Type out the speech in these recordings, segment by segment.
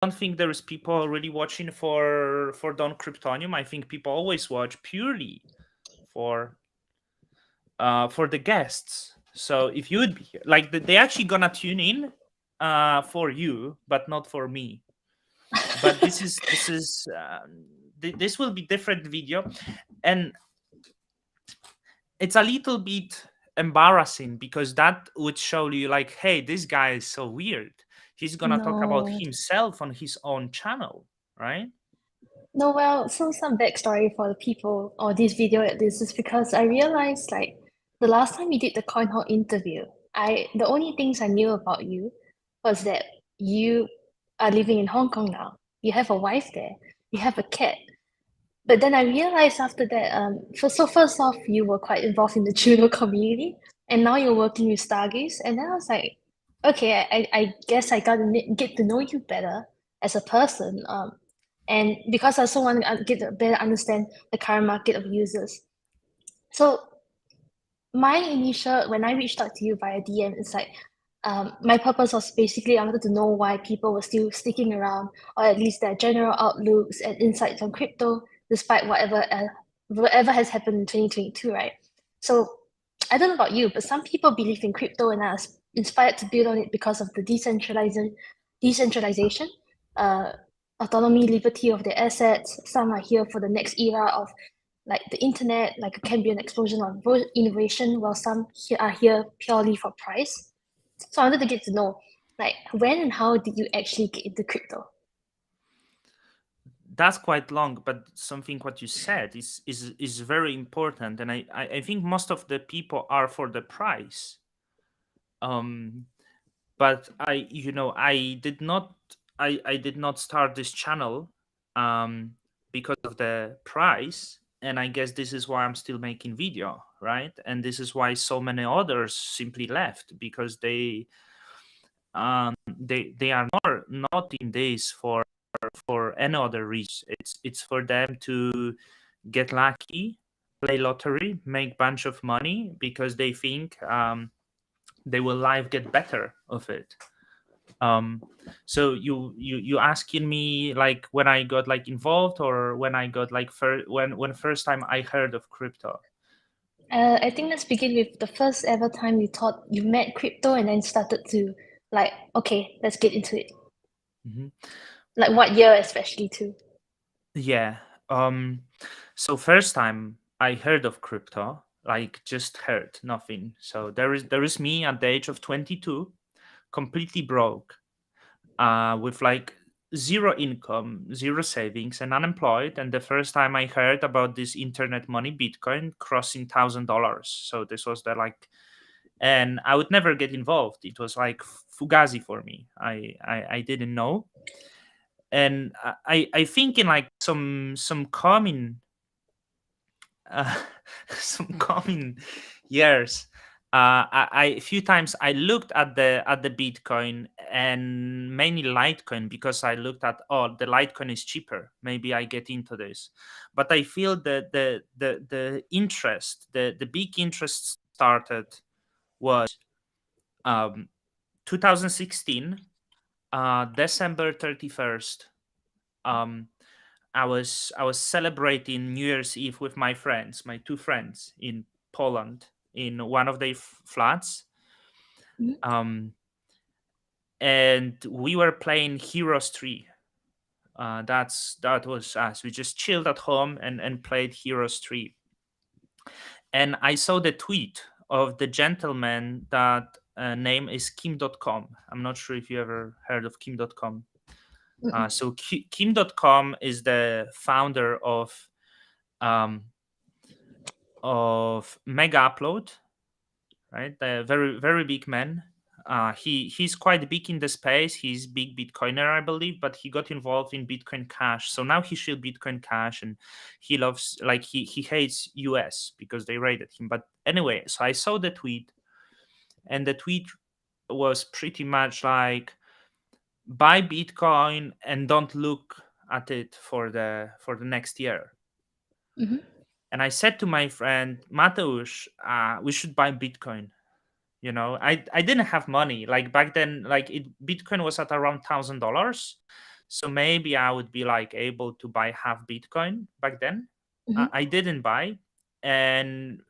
don't think there is people really watching for Don Cryptonium. I think people always watch purely for the guests. So if you would be here, like they actually gonna tune in for you, but not for me. But this will be different video, and it's a little bit embarrassing because that would show you like, hey, this guy is so weird. He's gonna talk about No. himself on his own channel, right? No, well, so some backstory for the people or this video at this is because I realized like the last time you did the Coin Hall interview, the only things I knew about you was that you are living in Hong Kong now. You have a wife there. You have a cat. But then I realized after that, first off, you were quite involved in the judo community, and now you're working with Stargaze. And then I was like, okay, I guess I got to get to know you better as a person. And because I also want to get to better understand the current market of users. So my initial, when I reached out to you via DM, it's like, my purpose was basically I wanted to know why people were still sticking around, or at least their general outlooks and insights on crypto, despite whatever has happened in 2022, right? So I don't know about you, but some people believe in crypto and are inspired to build on it because of the decentralization, uh, autonomy, liberty of their assets. Some are here for the next era of like the internet, like it can be an explosion of innovation, while some are here purely for price. So I wanted to get to know, like, when and how did you actually get into crypto? That's quite long, but something what you said is very important, and I think most of the people are for the price. Um, but I did not start this channel because of the price, and I guess this is why I'm still making video, right? And this is why so many others simply left because they are not in this for any other reason. It's for them to get lucky, play lottery, make bunch of money because they think they will life get better of it. um so you asking me like when I got like involved, or when I got like when first time I heard of crypto? I think let's begin with the first ever time you thought you met crypto and then started to like, okay, let's get into it. Mhm. Like what year especially too? Yeah. So first time I heard of crypto, like just heard nothing. So there is me at the age of 22, completely broke, with like zero income, zero savings, and unemployed. And the first time I heard about this internet money, Bitcoin crossing $1,000. So this was the like, and I would never get involved. It was like fugazi for me. I didn't know, and I think in like some coming uh, some coming years, I a few times I looked at the Bitcoin and mainly Litecoin because I looked at, oh, the Litecoin is cheaper, maybe I get into this. But I feel that the interest, the big interest started was um 2016, December 31st. um I was celebrating New Year's Eve with my friends, my two friends in Poland, in one of their flats. Mhm. Um, and we were playing Heroes 3. That was us. We just chilled at home and played Heroes 3. And I saw the tweet of the gentleman that name is Kim.com. I'm not sure if you ever heard of Kim.com. Mm-mm. So Kim.com is the founder um, of Mega Upload, right? The very big man. He's quite big in the space. He's big Bitcoiner, I believe, but he got involved in Bitcoin Cash. So now he should Bitcoin Cash, and he loves, like, he hates US because they raided him. But anyway, so I saw the tweet, and the tweet was pretty much like, buy Bitcoin and don't look at it for the next year. Mhm. And I said to my friend Mateusz, we should buy Bitcoin. I didn't have money like back then. Like Bitcoin was at around $1,000. So maybe I would be like able to buy half Bitcoin back then. Mm-hmm. I didn't buy, and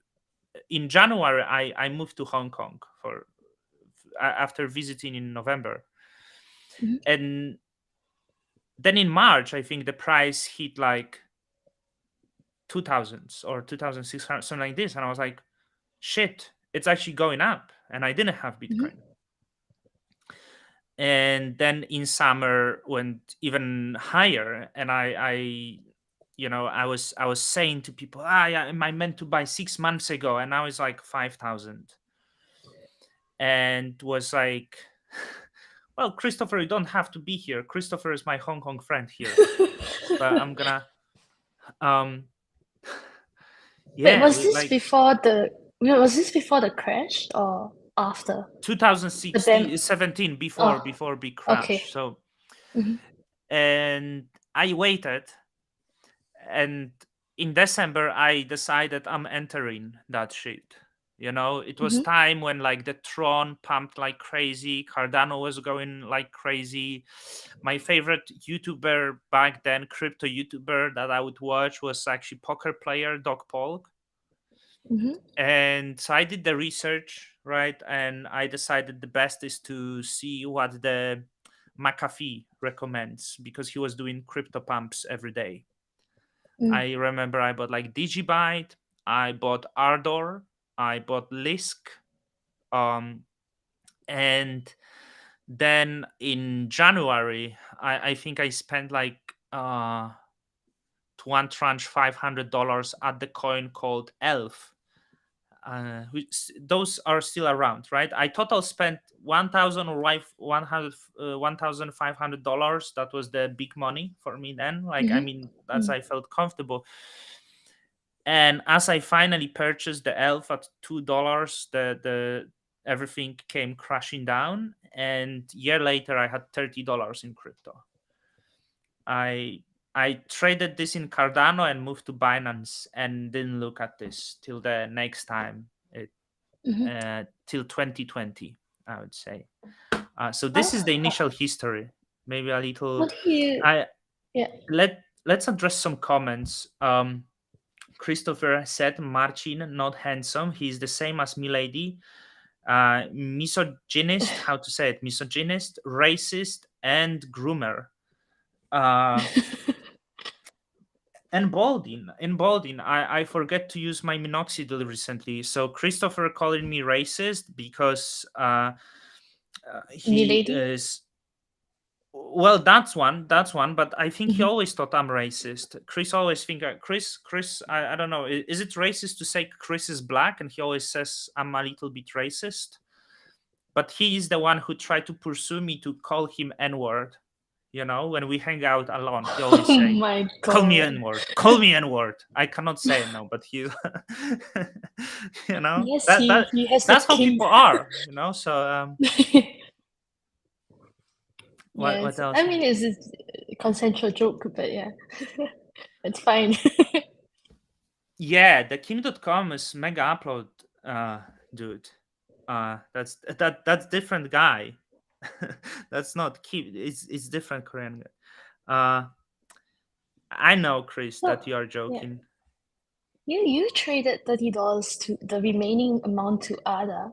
in January I moved to Hong Kong for after visiting in November, Mm-hmm. and then in March I think the price hit like 2000s or 2600, something like this, and I was like, shit, it's actually going up, and I didn't have Mm-hmm. Bitcoin. And then in summer went even higher, and I was saying to people, yeah, I meant to buy 6 months ago, and now it's like 5,000, and was like, well, Christopher, you don't have to be here. Christopher is my Hong Kong friend here, but I'm gonna um Wait, yeah, we like was this before the crash or after? The 2016 BAM. 17, before Oh, before big crash. okay. So, Mm-hmm. and I waited, and in December I decided I'm entering that shit. It was Mm-hmm. time when like the Tron pumped like crazy, Cardano was going like crazy. My favorite YouTuber back then, crypto YouTuber that I would watch, was actually poker player Doc Polk. Mm-hmm. And so I did the research, right? And I decided the best is to see what the McAfee recommends, because he was doing crypto pumps every day. Mm. I remember I bought like Digibyte, I bought Ardor, I bought Lisk, um, and then in January, I think I spent like to one tranche $500 at the coin called Elf. Those are still around, right? I total spent 1,000 or 100, $1,500. That was the big money for me then. Like, I Mm-hmm. mean, that's Mm. I felt comfortable. And as I finally purchased the Elf at $2, the everything came crashing down. And year later, I had $30 in crypto. I I traded this in Cardano and moved to Binance and didn't look at this till the next time. Mm-hmm. Till 2020, I would say. So How, this is the how, initial history. Maybe a how little. do you, I yeah. let's address some comments. Christopher said, Marcin, not handsome. He's the same as Milady. Misogynist, how to say it? Misogynist, racist, and groomer. Uh, and balding. I forget to use my minoxidil recently. So Christopher calling me racist because he Milady? is, well, that's one, but I think he Mm-hmm. always thought I'm racist. Chris always think Chris, I don't know, is it racist to say Chris is black, and he always says I'm a little bit racist, but he is the one who tried to pursue me to call him n-word. When we hang out alone, he always Oh say, my call me God. n-word, call me n-word. I cannot say it now, but he Yes, that he has the that's how king. people are. So what Yes, else? I mean it's a consensual joke, but yeah, it's fine. Yeah, the king.com is mega upload, dude. That's different guy. That's not Kim. It's different Korean guy. I know, Chris, So that you are yeah, joking. you traded $30 to the remaining amount to Ada,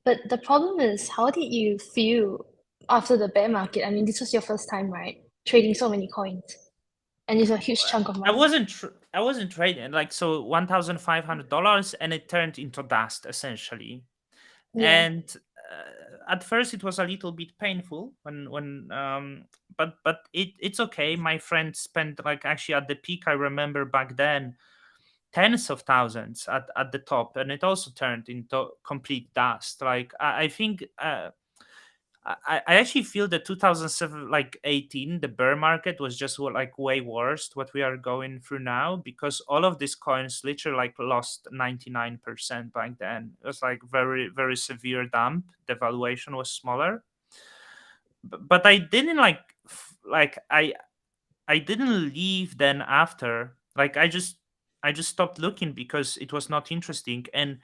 but the problem is, how did you feel after the bear market? I mean, this was your first time, right? Trading so many coins, and it's a huge chunk of I money. wasn't I wasn't trading, like, so $1,500, and it turned into dust essentially. Yeah. And at first it was a little bit painful when but it's okay. My friend spent, like, actually at the peak, I remember back then, tens of thousands at the top, and it also turned into complete dust. Like, I think I actually feel that 2007, like 18, the bear market was just like way worse what we are going through now, because all of these coins literally like lost 99% back then. It was like very, very severe dump. The valuation was smaller. But I didn't like I didn't leave then after. Like, I just stopped looking because it was not interesting. And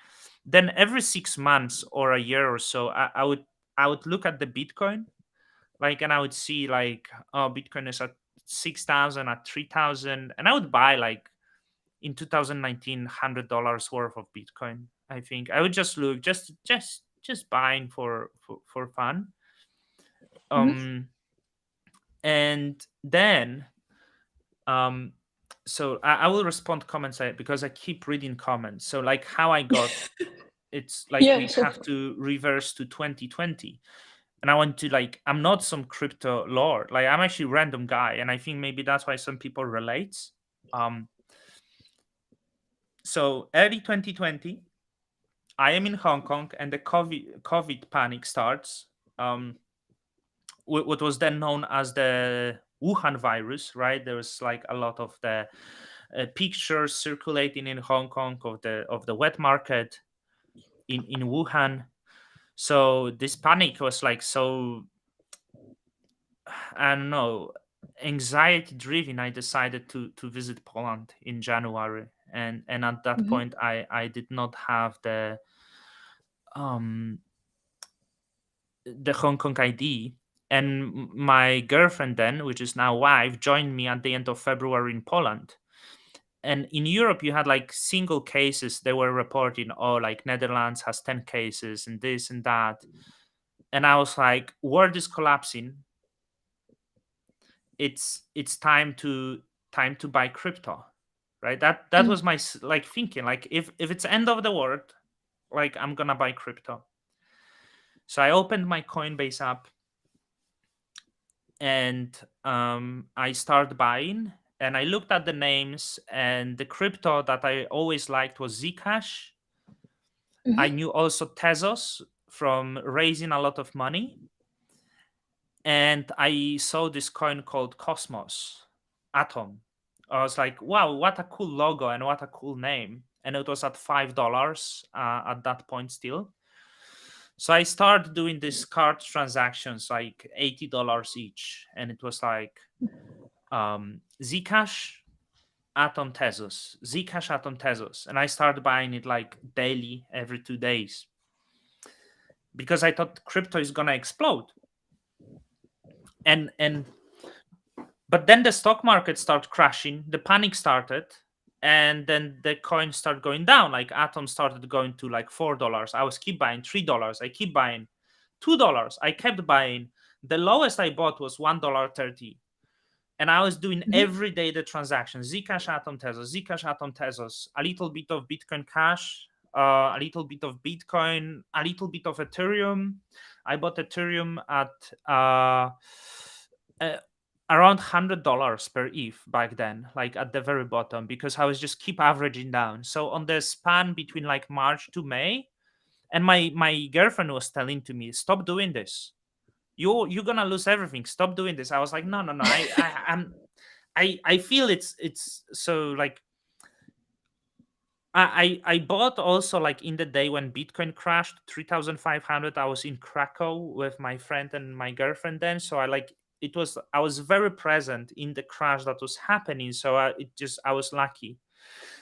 then every 6 months or a year or so, I would look at the Bitcoin, Like, and I would see like, oh, Bitcoin is at 6,000, at 3,000, and I would buy like in 2019 $100 worth of Bitcoin. I think I would just look, just buying for fun. Mm-hmm. Um, and then um, so I will respond comments because I keep reading comments. So like how I got, it's like Yeah, we sure. have to reverse to 2020. And I want to like, I'm not some crypto lord, like I'm actually a random guy, and I think maybe that's why some people relate. um so early 2020, I am in Hong Kong, and the covid panic starts. um what was then known as the Wuhan virus, right? There was like a lot of the pictures circulating in Hong Kong of the wet market in Wuhan. So this panic was like so, I don't know, anxiety driven. I decided to visit Poland in January, and at that Mm-hmm. point, I did not have um the Hong Kong ID. And my girlfriend then, which is now wife, joined me at the end of February in Poland. And in Europe, you had like single cases. They were reporting, oh, like Netherlands has 10 cases and this and that. And I was like, world is collapsing. It's time to buy crypto, right? That was my like thinking. Like if it's end of the world, like I'm gonna buy crypto. So I opened my Coinbase app, and I started buying. And I looked at the names, and the crypto that I always liked was Zcash. I Mm-hmm. knew also Tezos from raising a lot of money, and I saw this coin called Cosmos Atom. I was like, wow, what a cool logo and what a cool name. And it was at $5 at that point still. So I started doing these card transactions, like $80 each. And it was like Zcash, Atom Tezos, Zcash, Atom Tezos. And I started buying it like daily, every 2 days, because I thought crypto is gonna explode. And but then the stock market started crashing, the panic started, and then the coin started going down. Like Atom started going to like $4. I was keep buying $3. I keep buying $2. I kept buying. The lowest I bought was $1.30. And I was doing Mm-hmm. every day the transaction. Zcash, Atom Tezos, Zcash, Atom Tezos, a little bit of Bitcoin Cash, a little bit of Bitcoin, a little bit of Ethereum. I bought Ethereum at uh, around $100 per ETH back then, like at the very bottom, because I was just keep averaging down. So on the span between like March to May, and my girlfriend was telling to me, stop doing this. You're gonna lose everything. Stop doing this. I was like, no, no, no. I feel it's so like I bought also like in the day when Bitcoin crashed 3,500. I was in Krakow with my friend and my girlfriend then, so I was very present in the crash that was happening. So I was lucky.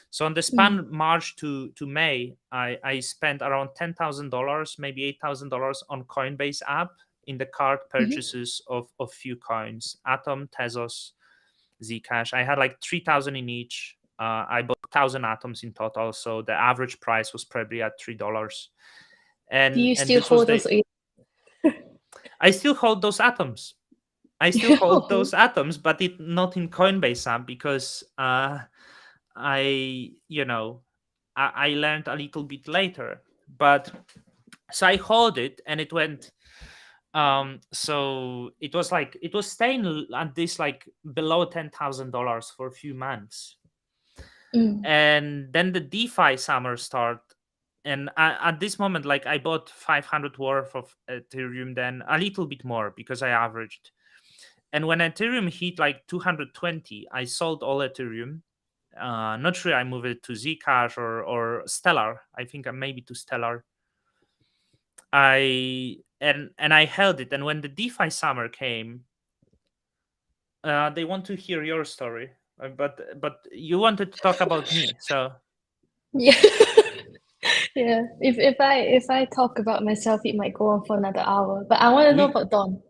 So on the span March to May, I spent around $10,000, maybe $8,000 on Coinbase app in the card Mm-hmm. purchases of few coins, Atom, Tezos, Zcash. I had like 3,000 in each. I bought 1,000 atoms in total, so the average price was probably at $3. Do you And still this was hold the those? I still hold those atoms. I still hold Oh. those atoms, but it not in Coinbase app because I I learned a little bit later. But so I hold it, and it went. So it was like it was staying at this like below $10,000 for a few months, Mm. and then the DeFi summer start. And at this moment, like I bought 500 worth of Ethereum, then a little bit more because I averaged. And when Ethereum hit like 220, I sold all Ethereum. Not sure I moved it to Zcash or Stellar. I think maybe to Stellar. And I held it. And when the DeFi summer came, they want to hear your story, but you wanted to talk about me, so Yeah. Yeah. If I talk about myself, it might go on for another hour. But I want to know we about Dawn.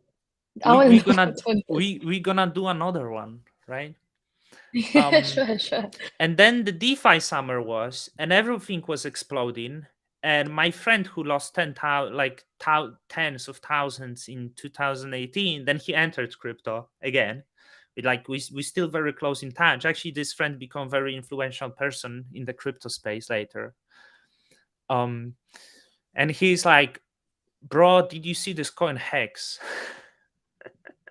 I we want we to know gonna what's on this. we gonna do another one, right? Yeah, um sure, sure. and then the DeFi summer was, and everything was exploding. And my friend who lost tens of thousands in 2018, then he entered crypto again. We still very close in touch. Actually, this friend become very influential person in the crypto space later. Um, and he's like, "Bro, did you see this coin Hex?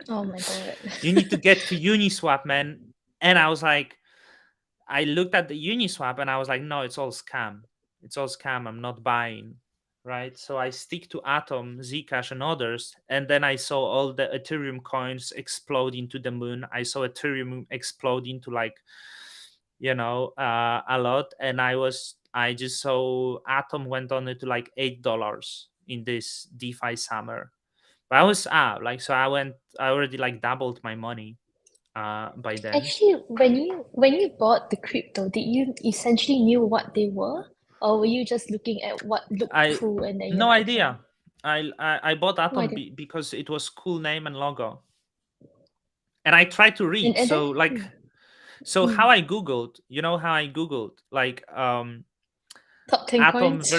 Oh my God. You need to get to Uniswap, man." And I was like, I looked at the Uniswap and I was like, no, it's all scam. It's all scam. I'm not buying. Right. So I stick to Atom, Zcash, and others. And then I saw all the Ethereum coins explode into the moon. I saw Ethereum explode into a lot. And I just saw Atom went on it to like $8 in this DeFi summer. But I was out. So I already like doubled my money by then. Actually, when you bought the crypto, did you essentially knew what they were, or were you just looking at what looked I cool and then you're No like, okay, idea. I bought no Atom idea. because it was cool name and logo, and I tried to read. And then So hmm, how I googled, how I googled top 10 Atom. coins.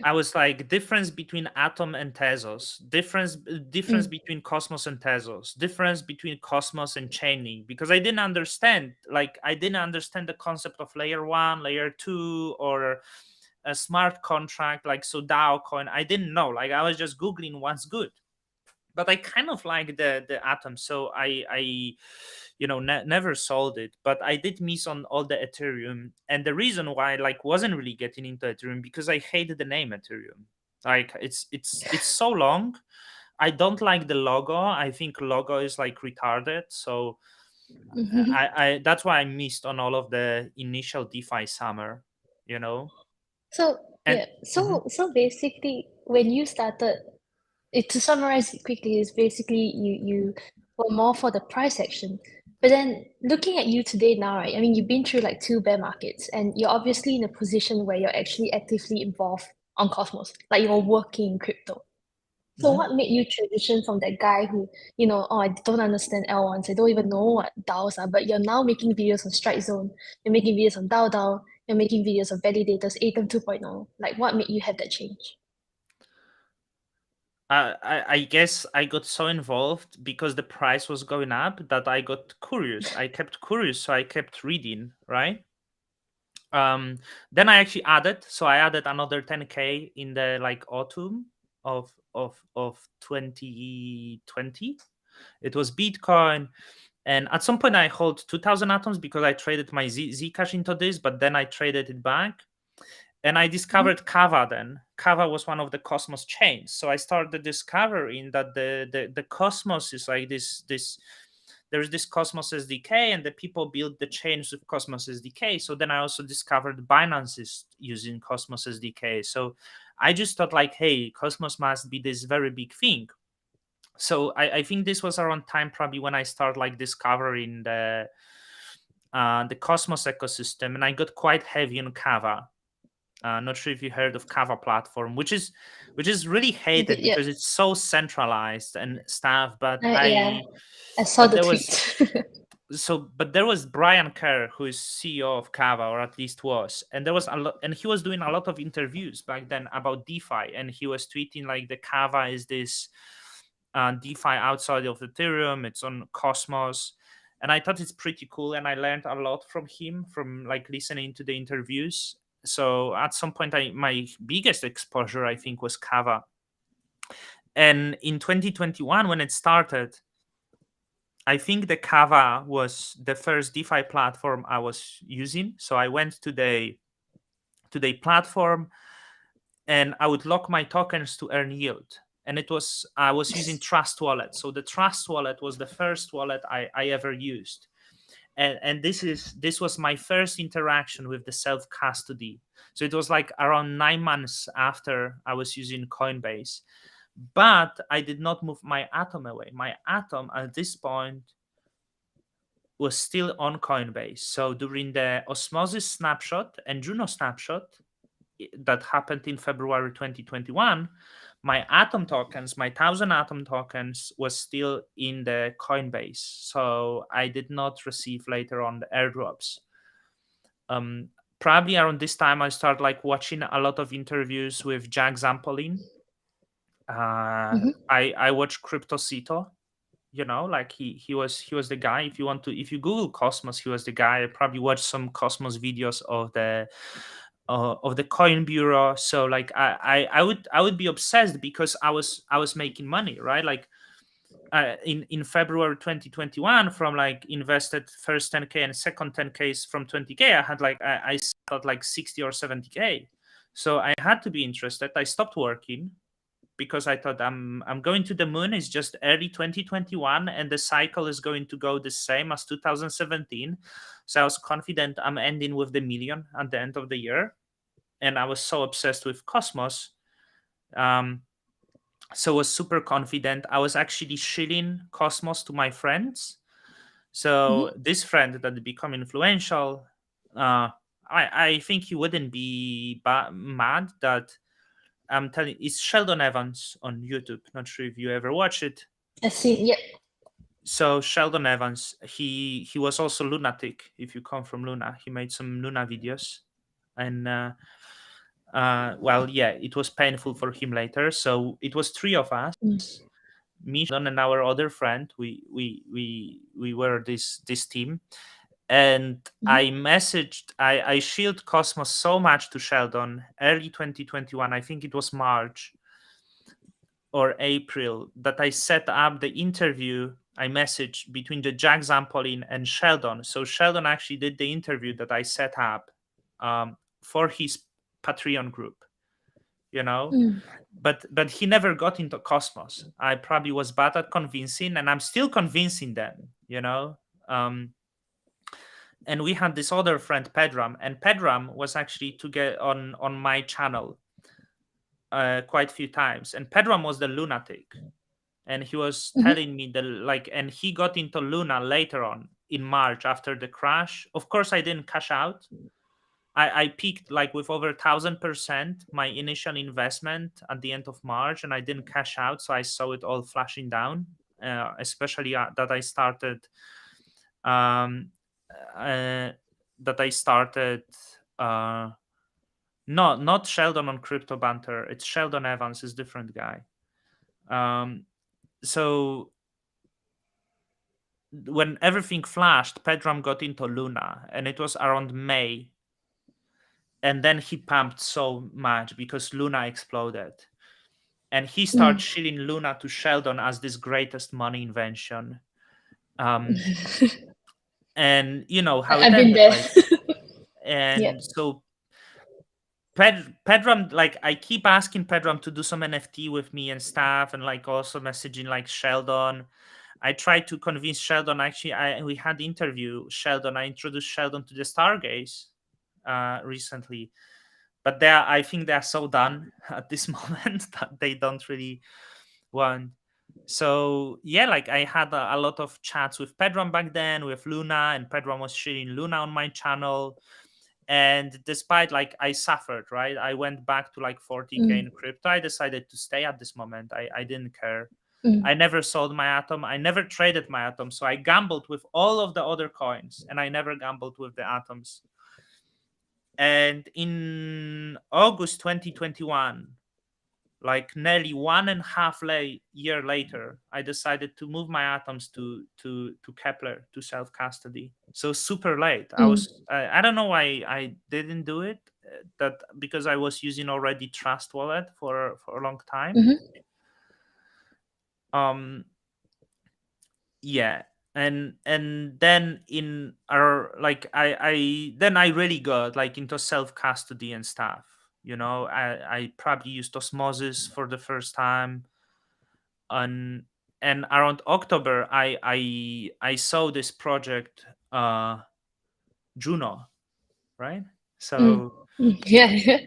I was like difference between Atom and Tezos, difference Mm, between Cosmos and Tezos, difference between Cosmos and Chainlink, because I didn't understand the concept of layer one, layer two, or a smart contract so DAO coin. I didn't know. I was just googling what's good, but I kind of like the Atom, so I never sold it. But I did miss on all the Ethereum, and the reason why I wasn't really getting into Ethereum because I hated the name Ethereum. It's so long. I don't like the logo. I think logo is retarded. So mhm. I that's why I missed on all of the initial DeFi summer. You know, So and yeah, mhm. so basically, when you started, to summarize it quickly, is basically you were more for the price action. But then looking at you today now, right? I mean, you've been through like two bear markets, and you're obviously in a position where you're actually actively involved on Cosmos, like you're working in crypto. So Mhm. what made you transition from that guy who, oh, I don't understand L1s, I don't even know what DAOs are, but you're now making videos on Strike Zone, you're making videos on DAO, you're making videos of validators, Atom 2.0. Like what made you have that change? I guess I got so involved because the price was going up that I got curious. I kept curious, so I kept reading, right? Um, then I actually added another 10K in the autumn of 2020. It was Bitcoin, and at some point I hold 2,000 atoms because I traded my Zcash into this, but then I traded it back and I Mhm. discovered Kava. Then Kava was one of the Cosmos chains, so I started discovering that the Cosmos is like this. There's this Cosmos SDK, and the people build the chains with Cosmos SDK. So then I also discovered Binance is using Cosmos SDK. So I just thought hey, Cosmos must be this very big thing. So I think this was around time probably when I start discovering the Cosmos ecosystem, and I got quite heavy on Kava. Not sure if you heard of Kava platform, which is really hated Yeah, because it's so centralized and stuff. yeah, I saw But the there was tweet. but there was Brian Kerr, who is CEO of Kava, or at least was, and there was a lot, and he was doing a lot of interviews back then about DeFi, and he was tweeting the Kava is this DeFi outside of Ethereum. It's on Cosmos, and I thought it's pretty cool, and I learned a lot from him from listening to the interviews. So at some point, my biggest exposure I think was Kava, and in 2021 when it started, I think the Kava was the first DeFi platform I was using. So I went to the platform and I would lock my tokens to earn yield. And I was using Trust Wallet. So the Trust Wallet was the first wallet I ever used. And this was my first interaction with the self custody. So it was around 9 months after I was using Coinbase. But I did not move my Atom away. My Atom at this point was still on Coinbase. So during the Osmosis snapshot and Juno snapshot that happened in February 2021, my Atom tokens, my 1,000 Atom tokens, was still in the Coinbase, so I did not receive later on the airdrops. Um, Probably around this time, I started like watching a lot of interviews with Jack Zampolin. Mm-hmm. I watched Cryptocito. You know, like he was the guy. If you want to, if you Google Cosmos, he was the guy. I probably watched some Cosmos videos of the Coin Bureau. So like I would be obsessed because I was making money, right? Like in February 2021, from like invested first 10k and second 10k from 20k, I had like I started like 60 or 70k. So I had to be interested. I stopped working because I thought I'm going to the moon. It's just early 2021, and the cycle is going to go the same as 2017. So I was confident I'm ending with the million at the end of the year, and I was so obsessed with Cosmos. Um, so I was super confident. I was actually shilling Cosmos to my friends. So Mm-hmm. this friend that become influential, I think he wouldn't be mad that I'm telling. It's Sheldon Evans on YouTube. Not sure if you ever watch it. I see. Yep. So Sheldon Evans, he was also lunatic. If you come from Luna, he made some Luna videos, and well, yeah, it was painful for him later. So it was three of us, Mm. me, Sheldon, and our other friend. We were this team, and I Mm-hmm. messaged, I shielded Cosmos so much to Sheldon early 2021. I think it was March or April that I set up the interview. I messaged between the Jack Zampolin and Sheldon. So Sheldon actually did the interview that I set up for his Patreon group, you know. Mm. But he never got into Cosmos. I probably was bad at convincing, and I'm still convincing them, you know. Um, and we had this other friend Pedram, and Pedram was actually to get on my channel quite a few times, and Pedram was the lunatic, and he was Mm-hmm. telling me the like, and he got into Luna later on in March after the crash. Of course I didn't cash out. I peaked like with over 1,000% my initial investment at the end of March, and I didn't cash out, so I saw it all flashing down. Especially that I started um uh, that I started uh not Sheldon on Crypto Banter. It's Sheldon Evans, is different guy. So when everything flashed, Pedram got into Luna, and it was around May, and then he pumped so much because Luna exploded, and he started Mm. shilling Luna to Sheldon as this greatest money invention. Um, and you know how it I've been ended, there. like, Yep. and so Pedram, like, I keep asking Pedram to do some NFT with me and stuff, and like also messaging like Sheldon. I tried to convince Sheldon. Actually, we had interview Sheldon. I introduced Sheldon to the Stargaze recently, but I think they are so done at this moment that they don't really want. So yeah, like I had a lot of chats with Pedram back then, with Luna, and Pedram was sharing Luna on my channel. And despite like I suffered, right? I went back to like 40k Mm. in crypto. I decided to stay at this moment. I didn't care. Mm. I never sold my Atom. I never traded my Atom. So I gambled with all of the other coins, and I never gambled with the Atoms. And in August 2021, like nearly 1.5 year later, I decided to move my Atoms to Kepler, to self custody. So super late. Mm. I don't know why I didn't do it. That because I was using already Trust Wallet for a long time. Mm-hmm. Um, yeah, and then in our like I then I really got like into self custody and stuff. You know, I probably used Osmosis for the first time, and around October I saw this project Juno, right? Mm. So Mm. Yeah.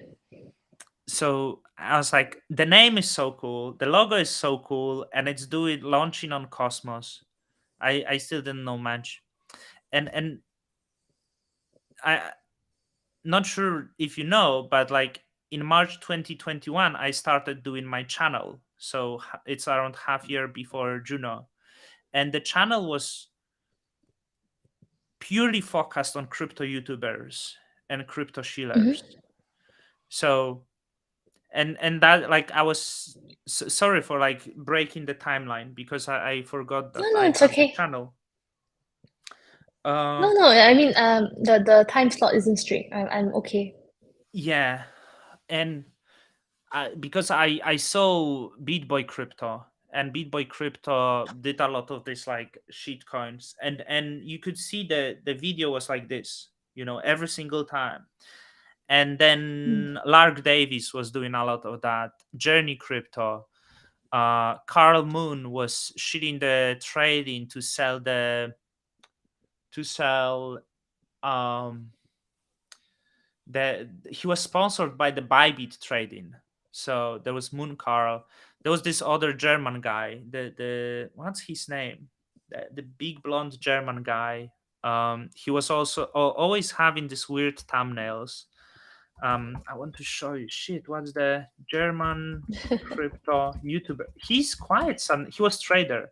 I was like, the name is so cool, the logo is so cool, and it's doing launching on Cosmos. I still didn't know much, and I not sure if you know, but like in March 2021, I started doing my channel. So it's around half year before Juno, and the channel was purely focused on crypto YouTubers and crypto shillers. Mm-hmm. So and that, like, I was sorry for like breaking the timeline because I forgot No, that no, I it's have the okay. channel. Uh, No, no, I mean, the time slot isn't strict. I'm okay. yeah, and because I saw BeatBoy Crypto, and BeatBoy Crypto did a lot of this like shit coins, and you could see the video was like this, every single time. And Mm. then Lark Davis was doing a lot of that. Journey Crypto, Carl Moon was shitting the trading to sell um he was sponsored by the Bybit trading. So there was Moon Carl. There was this other German guy. The what's his name? The big blonde German guy. He was also always having these weird thumbnails. I want to show you. Shit, what's the German crypto YouTuber? He's quite some. He was trader.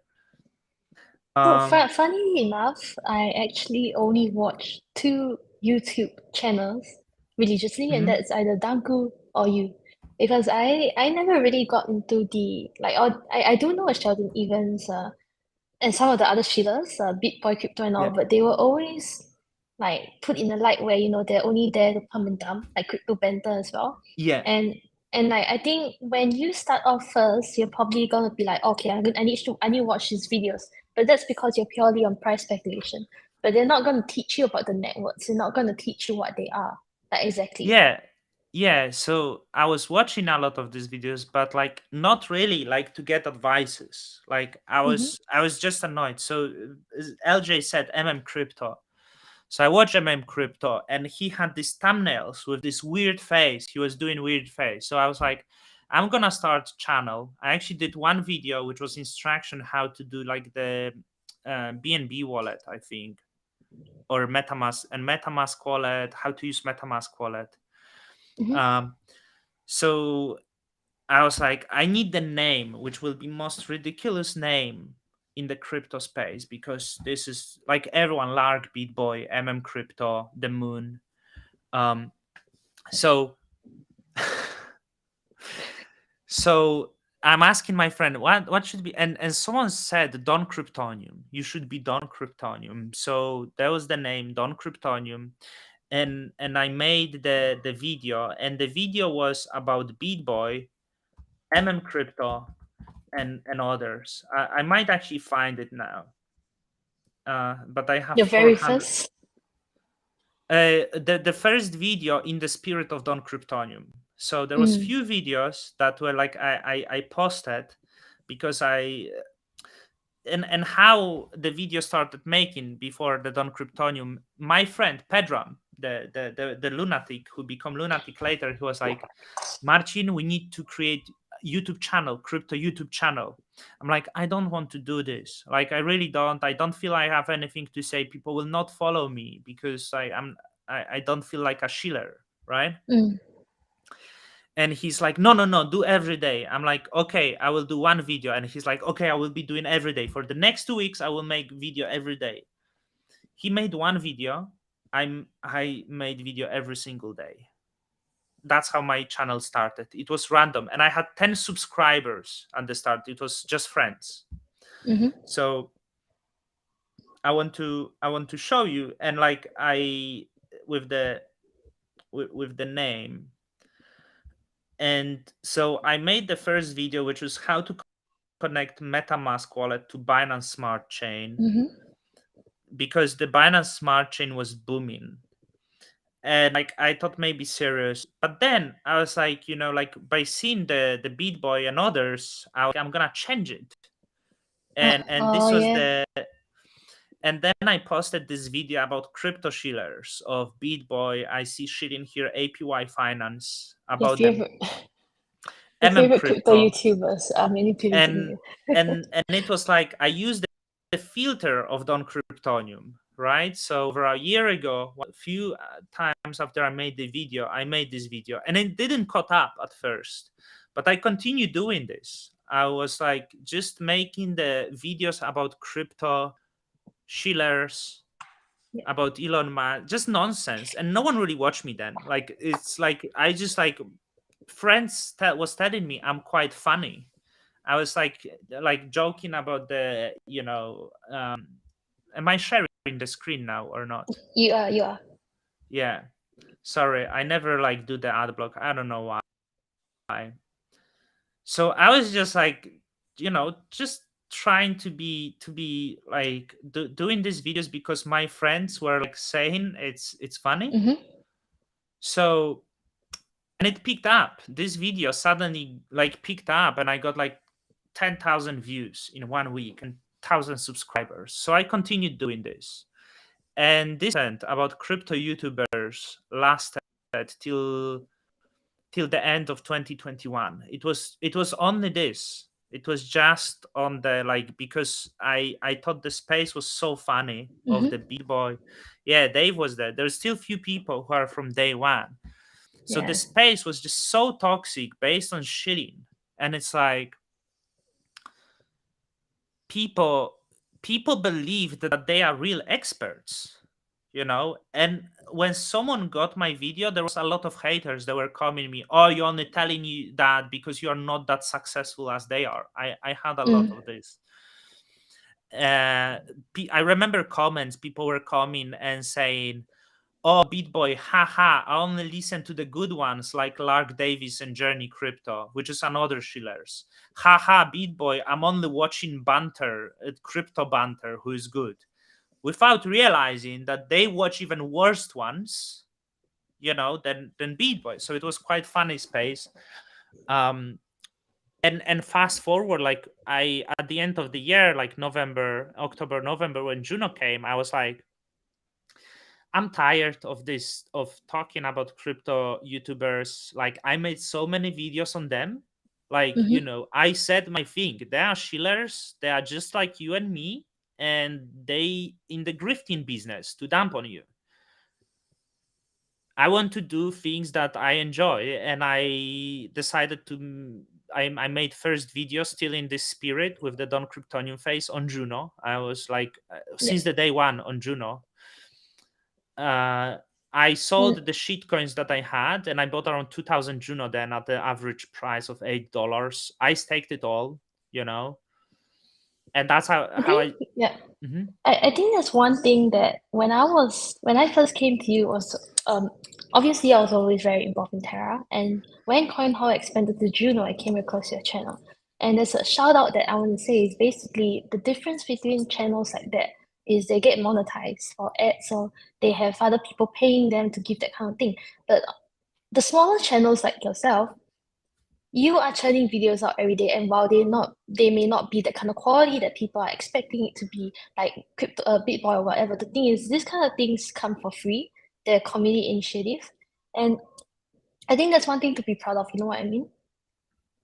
So, Um, funnily enough, I actually only watch two YouTube channels religiously, and mhm, that's either Danku or you. Because I never really got into the like, or I do know a Sheldon Evans, and some of the other Shillers, Bitboy Crypto and all, yeah, but they were always like put in a light where they're only there to pump and dump, like Crypto Banter as well. yeah, And and like I think when you start off first, you're probably gonna be like, okay, I need to watch these videos. But that's because you're purely on price speculation. But they're not gonna teach you about the networks. They're not gonna teach you what they are. Like exactly. yeah, yeah. So I was watching a lot of these videos, but like not really like to get advices. Like Mm-hmm. I was just annoyed. So LJ said MM Crypto. So I watched MM Crypto, and he had these thumbnails with this weird face. He was doing weird face. So I was like, I'm gonna start channel. I actually did one video which was instruction how to do like the BNB wallet, I think, or MetaMask, and MetaMask wallet, how to use MetaMask wallet. Mm-hmm. Um, so I was like, I need the name, which will be most ridiculous name in the crypto space, because this is like everyone, Lark, Beat Boy, MM Crypto, the Moon. Um, so so I'm asking my friend what should be, and someone said Don Cryptonium. You should be Don Cryptonium. So that was the name, Don Cryptonium. And I made the video, and the video was about Beat Boy, MM Crypto, and others. I might actually find it now. But I have Your very 400. first. The first video in the spirit of Don Cryptonium. So there was Mm. few videos that were like I posted because I and how the video started making before the Don Cryptonium. My friend Pedram, the lunatic who become lunatic later, he was like, Marcin, we need to create YouTube channel, crypto YouTube channel. I'm like, I don't want to do this. Like, I really don't. I don't feel I have anything to say. People will not follow me because I don't feel like a shiller, right? Mm. And he's like, no, no, no, do every day. I'm like, okay, I will do one video. And he's like, okay, I will be doing every day. For the next 2 weeks, I will make video every day. He made one video. I made video every single day. That's how my channel started. It was random, and I had 10 subscribers at the start. It was just friends. Mm-hmm. So I want to show you, and like I with the with the name. And so I made the first video, which was how to connect MetaMask wallet to Binance Smart Chain, Mm-hmm. because the Binance Smart Chain was booming. And like I thought maybe serious, but then I was like, like by seeing the Beat Boy and others, I'm gonna change it. And Oh this was yeah. the and then I posted this video about crypto shillers of Beat Boy. I see shit in here, APY Finance, Your about them, favorite your MM favorite crypto Crypto. YouTubers are manipulating and you. and it was like I used the filter of Don Cryptonium. right? So over a year ago, a few times after I made the video, I made this video, and it didn't cut up at first, but I continued doing this. I was like just making the videos about crypto, shillers, Yeah. about Elon Musk, just nonsense, and no one really watched me then. Like it's like I just like friends was telling me I'm quite funny. I was like joking about the am I sharing the screen now or not? You are. Yeah. Sorry, I never like do the ad block. I don't know why. So I was just like, just trying to be like doing these videos because my friends were like saying it's funny. Mm-hmm. So and it picked up. This video suddenly like picked up, and I got like 10,000 views in 1 week and 1,000 subscribers. So I continued doing this. And this content about crypto YouTubers lasted till the end of 2021. It was only this. It was just on the like because I thought the space was so funny of the Mm-hmm. beat boy. Yeah, Dave was there. There's still few people who are from day one. So the Yeah. space was just so toxic based on shitting. And it's like people people believe that they are real experts, and when someone got my video, there was a lot of haters that were coming me, oh, you're only telling you that because you're not that successful as they are. I had a lot Mm. of this. uh I remember comments, people were coming and saying, oh, Beat Boy, haha, I only listen to the good ones like Lark Davis and Journey Crypto, which is another shillers. Haha, Beat Boy, I'm only watching banter, crypto banter, who is good. Without realizing that they watch even worse ones, than Beat Boy. So it was quite funny space. Um, and fast forward, like I at the end of the year, like November, October, November, when Juno came, I was like, I'm tired of this, of talking about crypto YouTubers. Like I made so many videos on them. Like, Mm-hmm. I said my thing. They are shillers. They are just like you and me, and they in the grifting business to dump on you. I want to do things that I enjoy, and I decided to. I made first video still in this spirit with the Don Cryptonium face on Juno. I was like, Yeah. since the day one on Juno, uh, I Mm. sold the shit coins that I had, and I bought around 2,000 Juno then at the average price of $8. I staked it all, you know, and that's how I how think, I. yeah. Mhm. I think that's one thing that when I first came to you was obviously I was always very involved in Terra, and when CoinHall expanded to Juno, I came across your channel. And there's a shout out that I want to say is basically the difference between channels like that is they get monetized for ads, so they have other people paying them to give that kind of thing. But the smaller channels like yourself, you are churning videos out every day, and while they may not be the kind of quality that people are expecting it to be, like crypto, Bitboy or whatever. The thing is, this kind of things come for free. They're community initiative, and I think that's one thing to be proud of. You know what I mean?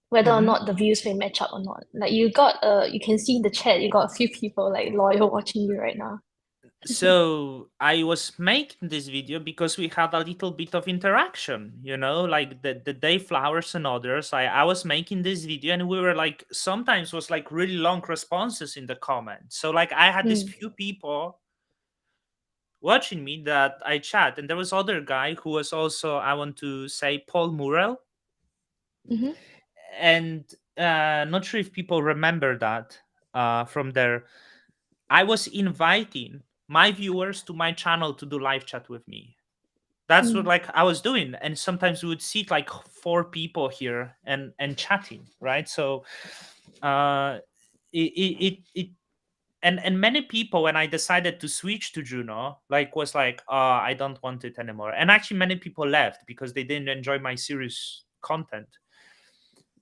Whether or Mhm. not the views may match up or not. Like you can see in the chat, you got a few people like loyal watching you right now. So I was making this video because we had a little bit of interaction, like the day flowers and others. I was making this video, and we were like, sometimes was like really long responses in the comments. So like I had these Mm. few people watching me that I chat, and there was other guy who was also, I want to say, Paul Murrell. Mm-hmm. And not sure if people remember that from there. I was inviting my viewers to my channel to do live chat with me. That's what Mm. like I was doing, and sometimes we would see like four people here and chatting, right? So it and many people, when I decided to switch to Juno, like was like, I don't want it anymore. And actually many people left because they didn't enjoy my serious content.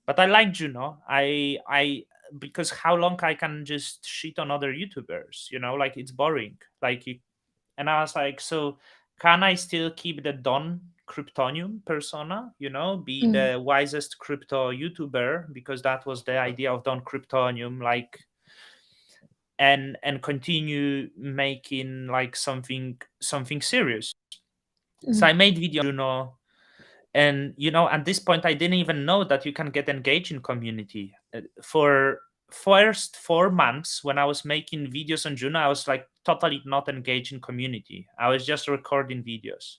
But I like Juno. I Because how long I can just shit on other YouTubers, like it's boring. And I was like, so can I still keep the Don Cryptonium persona, be Mm. the wisest crypto YouTuber, because that was the idea of Don Cryptonium, like. and continue making like something serious. So I Mm. made video, and at this point I didn't even know that you can get engaged in community. For first 4 months when I was making videos on Juno, I was like totally not engaged in community. I was just recording videos.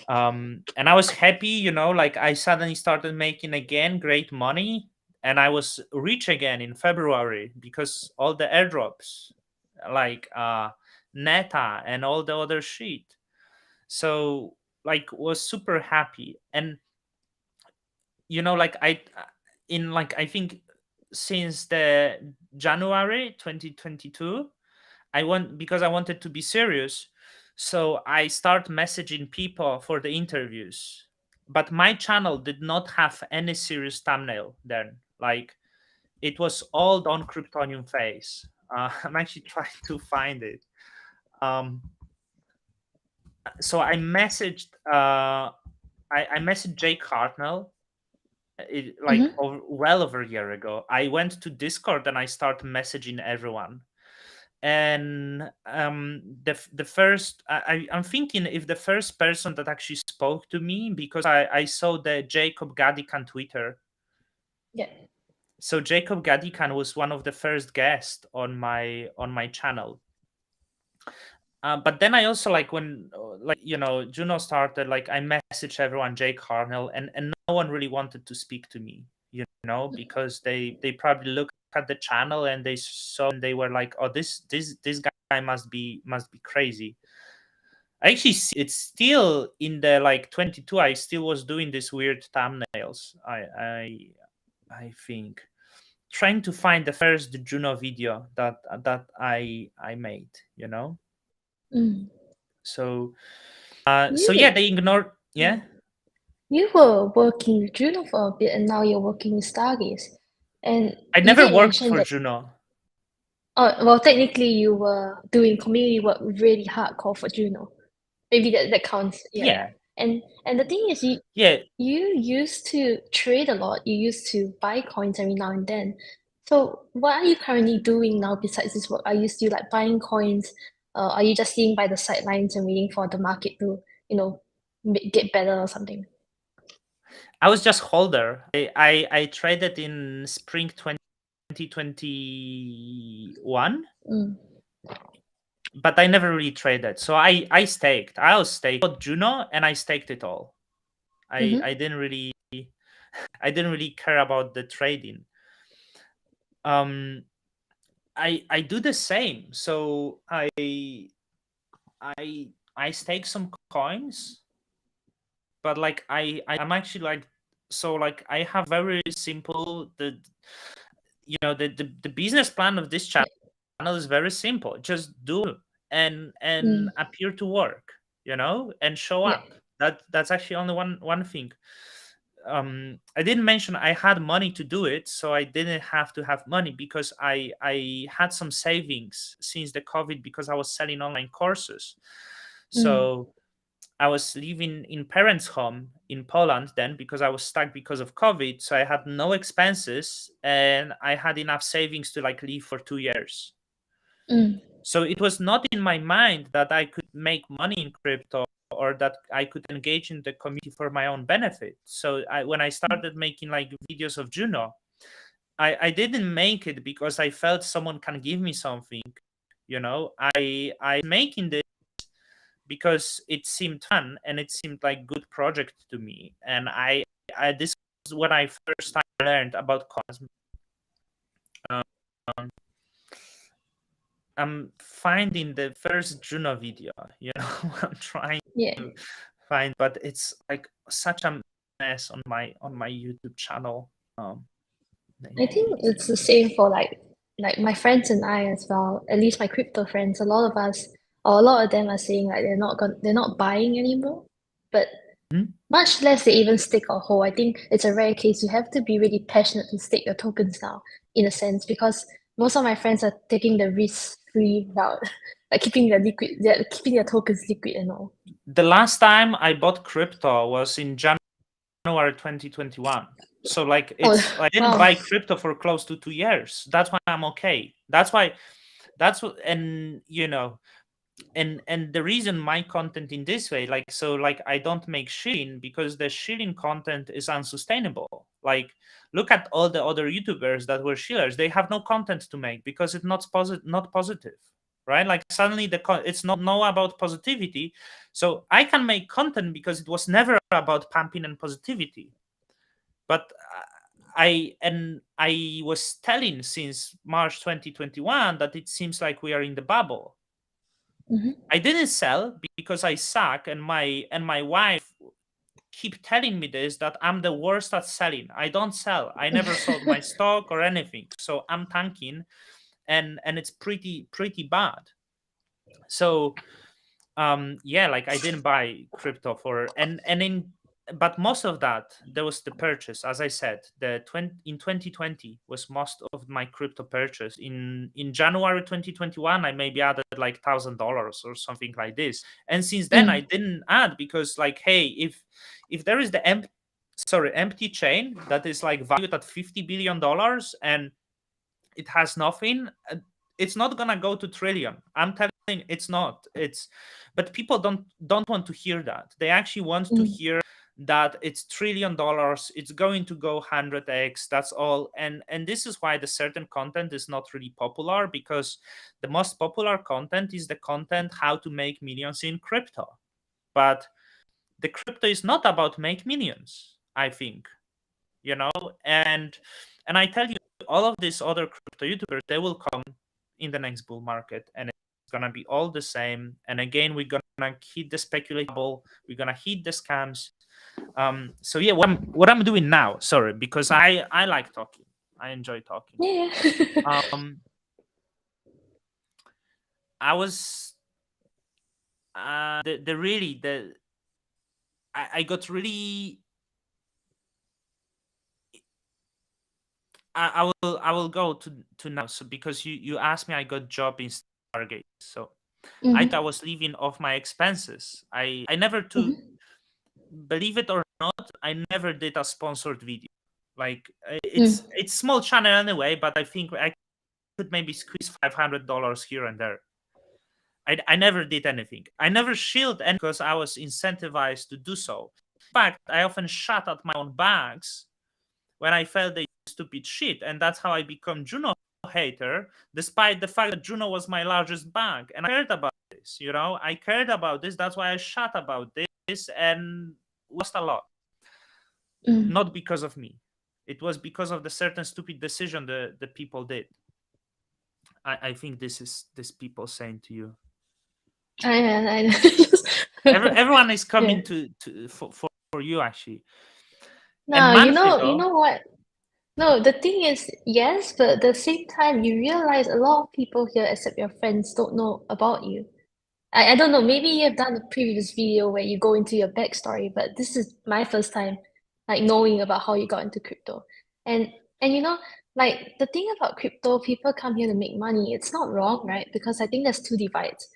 And I was happy, like I suddenly started making again great money, and I was rich again in February because all the airdrops, like Neta and all the other shit. So like was super happy. And like I think since the January 2022, because I wanted to be serious, so I start messaging people for the interviews. But my channel did not have any serious thumbnail then. Like it was all on Cryptonium face. I'm actually trying to find it. Um, so I messaged Jake Hartnell, like Mm-hmm. well over a year ago. I went to Discord and I started messaging everyone. And the first, I'm thinking if the first person that actually spoke to me, because I saw the Jacob Gadikan Twitter. Yeah. So Jacob Gadikan was one of the first guests on my channel. But then I also like when Juno started, like I messaged everyone, Jake Harnell, and no one really wanted to speak to me, because they probably looked at the channel and they saw and they were like, oh, this guy must be crazy. I actually see it's still in the like 22. I still was doing these weird thumbnails. I think trying to find the first Juno video that I made, Mm. So, so yeah, You, they ignored. yeah. Yeah, You were working with Juno for a bit and now you're working with Stargaze. And I you never did worked mention for that, Juno. oh, well, technically you were doing community work really hardcore for Juno. Maybe that counts. Yeah, yeah. Yeah, And the thing is, yeah. you used to trade a lot. You used to buy coins every now and then. So what are you currently doing now besides this work? Are you still like buying coins? Are you just sitting by the sidelines and waiting for the market to, you know, get better or something? I was just holder. I traded in spring 2021, Mm. but I never really traded. So I staked. I was staked. I bought Juno and I staked it all. I Mm-hmm. didn't really I didn't really care about the trading. Um, I do the same. So I stake some coins, but like I'm actually like, so like I have very simple, the business plan of this channel is very simple. Just do and Mm. appear to work, and show Yeah. up. That's actually only one thing. I didn't mention I had money to do it, so I didn't have to have money because I had some savings since the COVID because I was selling online courses. Mm. So I was living in parents' home in Poland then because I was stuck because of COVID. So I had no expenses and I had enough savings to like live for 2 years. Mm. So it was not in my mind that I could make money in crypto or that I could engage in the community for my own benefit. So when I started making like videos of Juno, I didn't make it because I felt someone can give me something. I making this because it seemed fun and it seemed like good project to me. And I this was when I first time learned about Cosmos. Um, I'm finding the first Juno video. I'm trying Yeah. to find, but it's like such a mess on my YouTube channel. I Maybe think it's it's the same for like my friends and I as well. At least my crypto friends. A lot of us, or a lot of them are saying like they're not buying anymore. But Hmm? much less they even stick or hold. I think it's a rare case. You have to be really passionate to stake your tokens now, in a sense, because most of my friends are taking the risk-free route, like keeping their tokens liquid and all. The last time I bought crypto was in January January 2021. So like Oh, it's I didn't wow. buy crypto for close to 2 years. That's why I'm okay. That's why that's what and you know and the reason my content in this way, like so like I don't make shilling because the shilling content is unsustainable. Like look at all the other YouTubers that were shillers. They have no content to make because it's not positive, right? Like suddenly it's not no about positivity. So I can make content because it was never about pumping and positivity. But I was telling since March 2021 that it seems like we are in the bubble. Mm-hmm. I didn't sell because I suck, and my wife keep telling me this, that I'm the worst at selling. I don't sell. I never sold my stock or anything. So I'm tanking, and it's pretty bad. So yeah, like I didn't buy crypto for and in but most of that there was the purchase. As I said, the 20 in 2020 was most of my crypto purchase. In January 2021 I maybe added like $1,000 or something like this, and since then I Mm, didn't add because like, hey, if there is the empty chain that is like valued at $50 billion and it has nothing, it's not gonna go to trillion. I'm telling, it's not. It's but people don't want to hear that. They actually want to mm, hear that it's $1 trillion, it's going to go 100x, that's all. And this is why the certain content is not really popular, because the most popular content is the content how to make millions in crypto. But the crypto is not about make millions, I think, you know. And I tell you, all of these other crypto YouTubers, they will come in the next bull market, and it's gonna be all the same. And again, we're gonna hit the speculative bubble, we're gonna hit the scams. So yeah, what I'm doing now, sorry, because I like talking, I enjoy talking. yeah. Yeah. um I was the really the I got really I will go to now. So because you asked me, I got job in Stargate. So I thought I Mm-hmm. was living off my expenses. I never to Mm-hmm. believe it or not, I never did a sponsored video. Like Mm, it's small channel anyway, but I think I could maybe squeeze $500 here and there. I never did anything. I never shilled any because I was incentivized to do so. In fact, I often shot at my own bags when I felt they stupid shit, and that's how I become Juno hater, despite the fact that Juno was my largest bank, and I cared about this. I cared about this. That's why I shot about this and lost a lot. mm. Not because of me. It was because of the certain stupid decision the people did. I think this is this people saying to you. I Everyone is yeah. coming to for you actually. And No, you Manfredo, know what? No, the thing is, yes, but at the same time, you realize a lot of people here, except your friends, don't know about you. I don't know, maybe you've done a previous video where you go into your backstory, but this is my first time like knowing about how you got into crypto. And and you know, like the thing about crypto, people come here to make money. It's not wrong, right? Because I think there's two divides.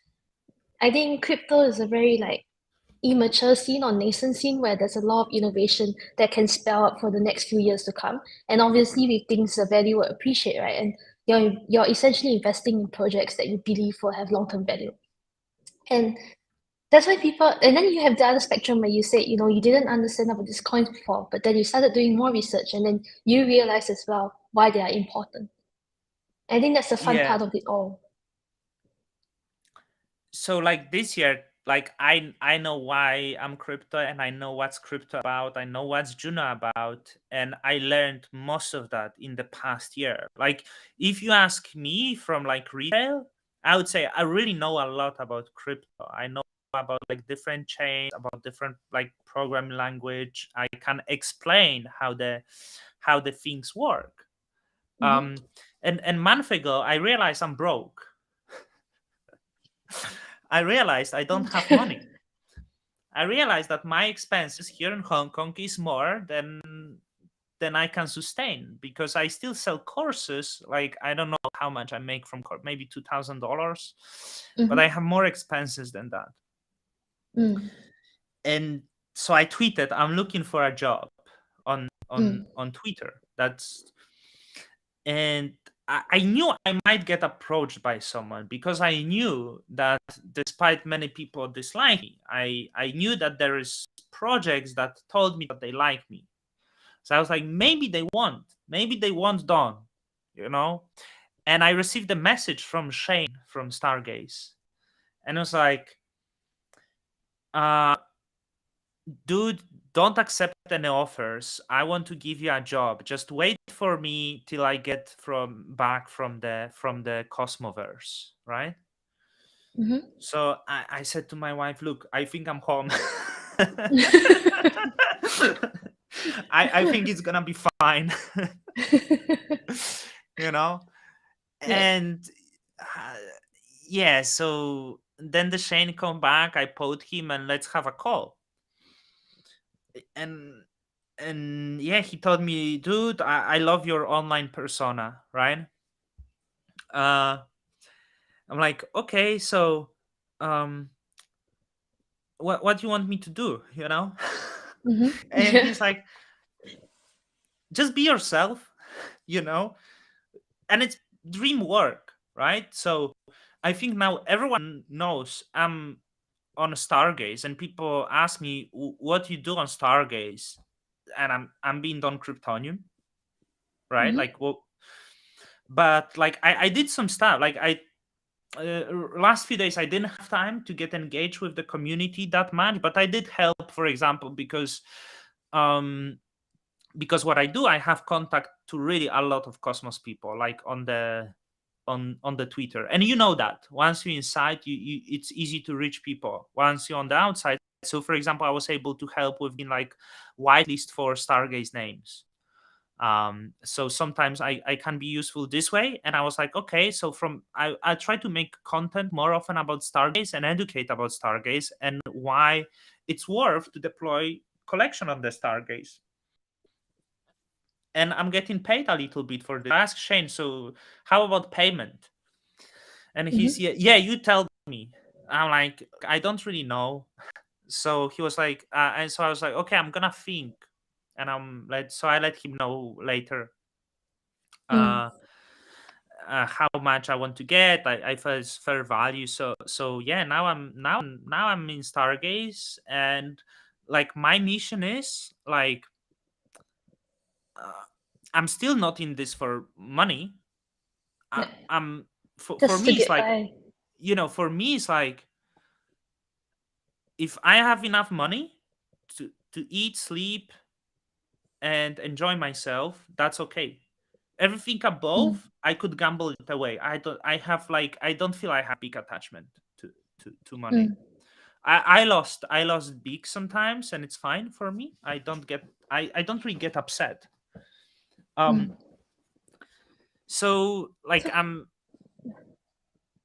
I think crypto is a very like immature scene or nascent scene where there's a lot of innovation that can spell up for the next few years to come. And obviously with things the value will appreciate, right? And you're essentially investing in projects that you believe will have long-term value. And that's why people, and then you have the other spectrum where you say, you didn't understand about these coins before, but then you started doing more research and then you realize as well why they are important. I think that's the fun yeah. part of it all. So like this year, like I know why I'm crypto, and I know what's crypto about, I know what's Juno about, and I learned most of that in the past year. Like if you ask me from like retail, I would say I really know a lot about crypto. I know about like different chains, about different like programming language. I can explain how the things work. Hmm. And month ago I realized I'm broke. I realized I don't have money. I realized that my expenses here in Hong Kong is more than I can sustain, because I still sell courses. Like I don't know how much I make from maybe $2,000, but I Hmm. have more expenses than that. Mm. And so I tweeted, I'm looking for a job. on Twitter. And I knew I might get approached by someone because I knew that despite many people dislike me, I knew that there is projects that told me that they like me. So I was like, maybe they want Don, you know. And I received a message from Shane from Stargaze, and it was like, dude, don't accept any offers. I want to give you a job. Just wait for me till I get back from the Cosmoverse, right? Mm-hmm. So I said to my wife, look, I think I'm home. I think it's gonna be fine. you know Yeah. and uh, yeah, so then the Shane come back, I poed him and let's have a call. And yeah, he told me, dude, I love your online persona, right? uh I'm like, okay, so um what do you want me to do, Mm-hmm. and Yeah. he's like, just be yourself, you know and it's dream work, right? So I think now everyone knows I'm on Stargaze, and people ask me, what you do on Stargaze?" And I'm being on Cryptonium, right? Mm-hmm. Like, well, but like I did some stuff. Like last few days I didn't have time to get engaged with the community that much, but I did help, for example, um because what I do, I have contact to really a lot of Cosmos people, like on the Twitter. And you know that once you're inside, it's easy to reach people. Once you're on the outside, so for example, I was able to help with being like whitelist for Stargaze names. So sometimes I can be useful this way, and I was like, okay, so I try to make content more often about Stargaze and educate about Stargaze and why it's worth to deploy collection on the Stargaze. And I'm getting paid a little bit for this. I asked Shane, so how about payment? And he's, Mm-hmm. yeah, you tell me. I'm like, I don't really know. So he was like, and so I was like, okay, I'm gonna think. And so I let him know later Mm. uh, how much I want to get. I felt it's fair value. So yeah, now I'm in Stargaze, and like my mission is like, uh, I'm still not in this for money. Yeah. I'm for Just to me it's get like, by. for me it's like, if I have enough money to eat, sleep, and enjoy myself, that's okay. Everything Mm. above, I could gamble it away. I don't feel I have big attachment to money. Mm. I lost big sometimes, and it's fine for me. I don't really get upset. Um Mm. so like So I'm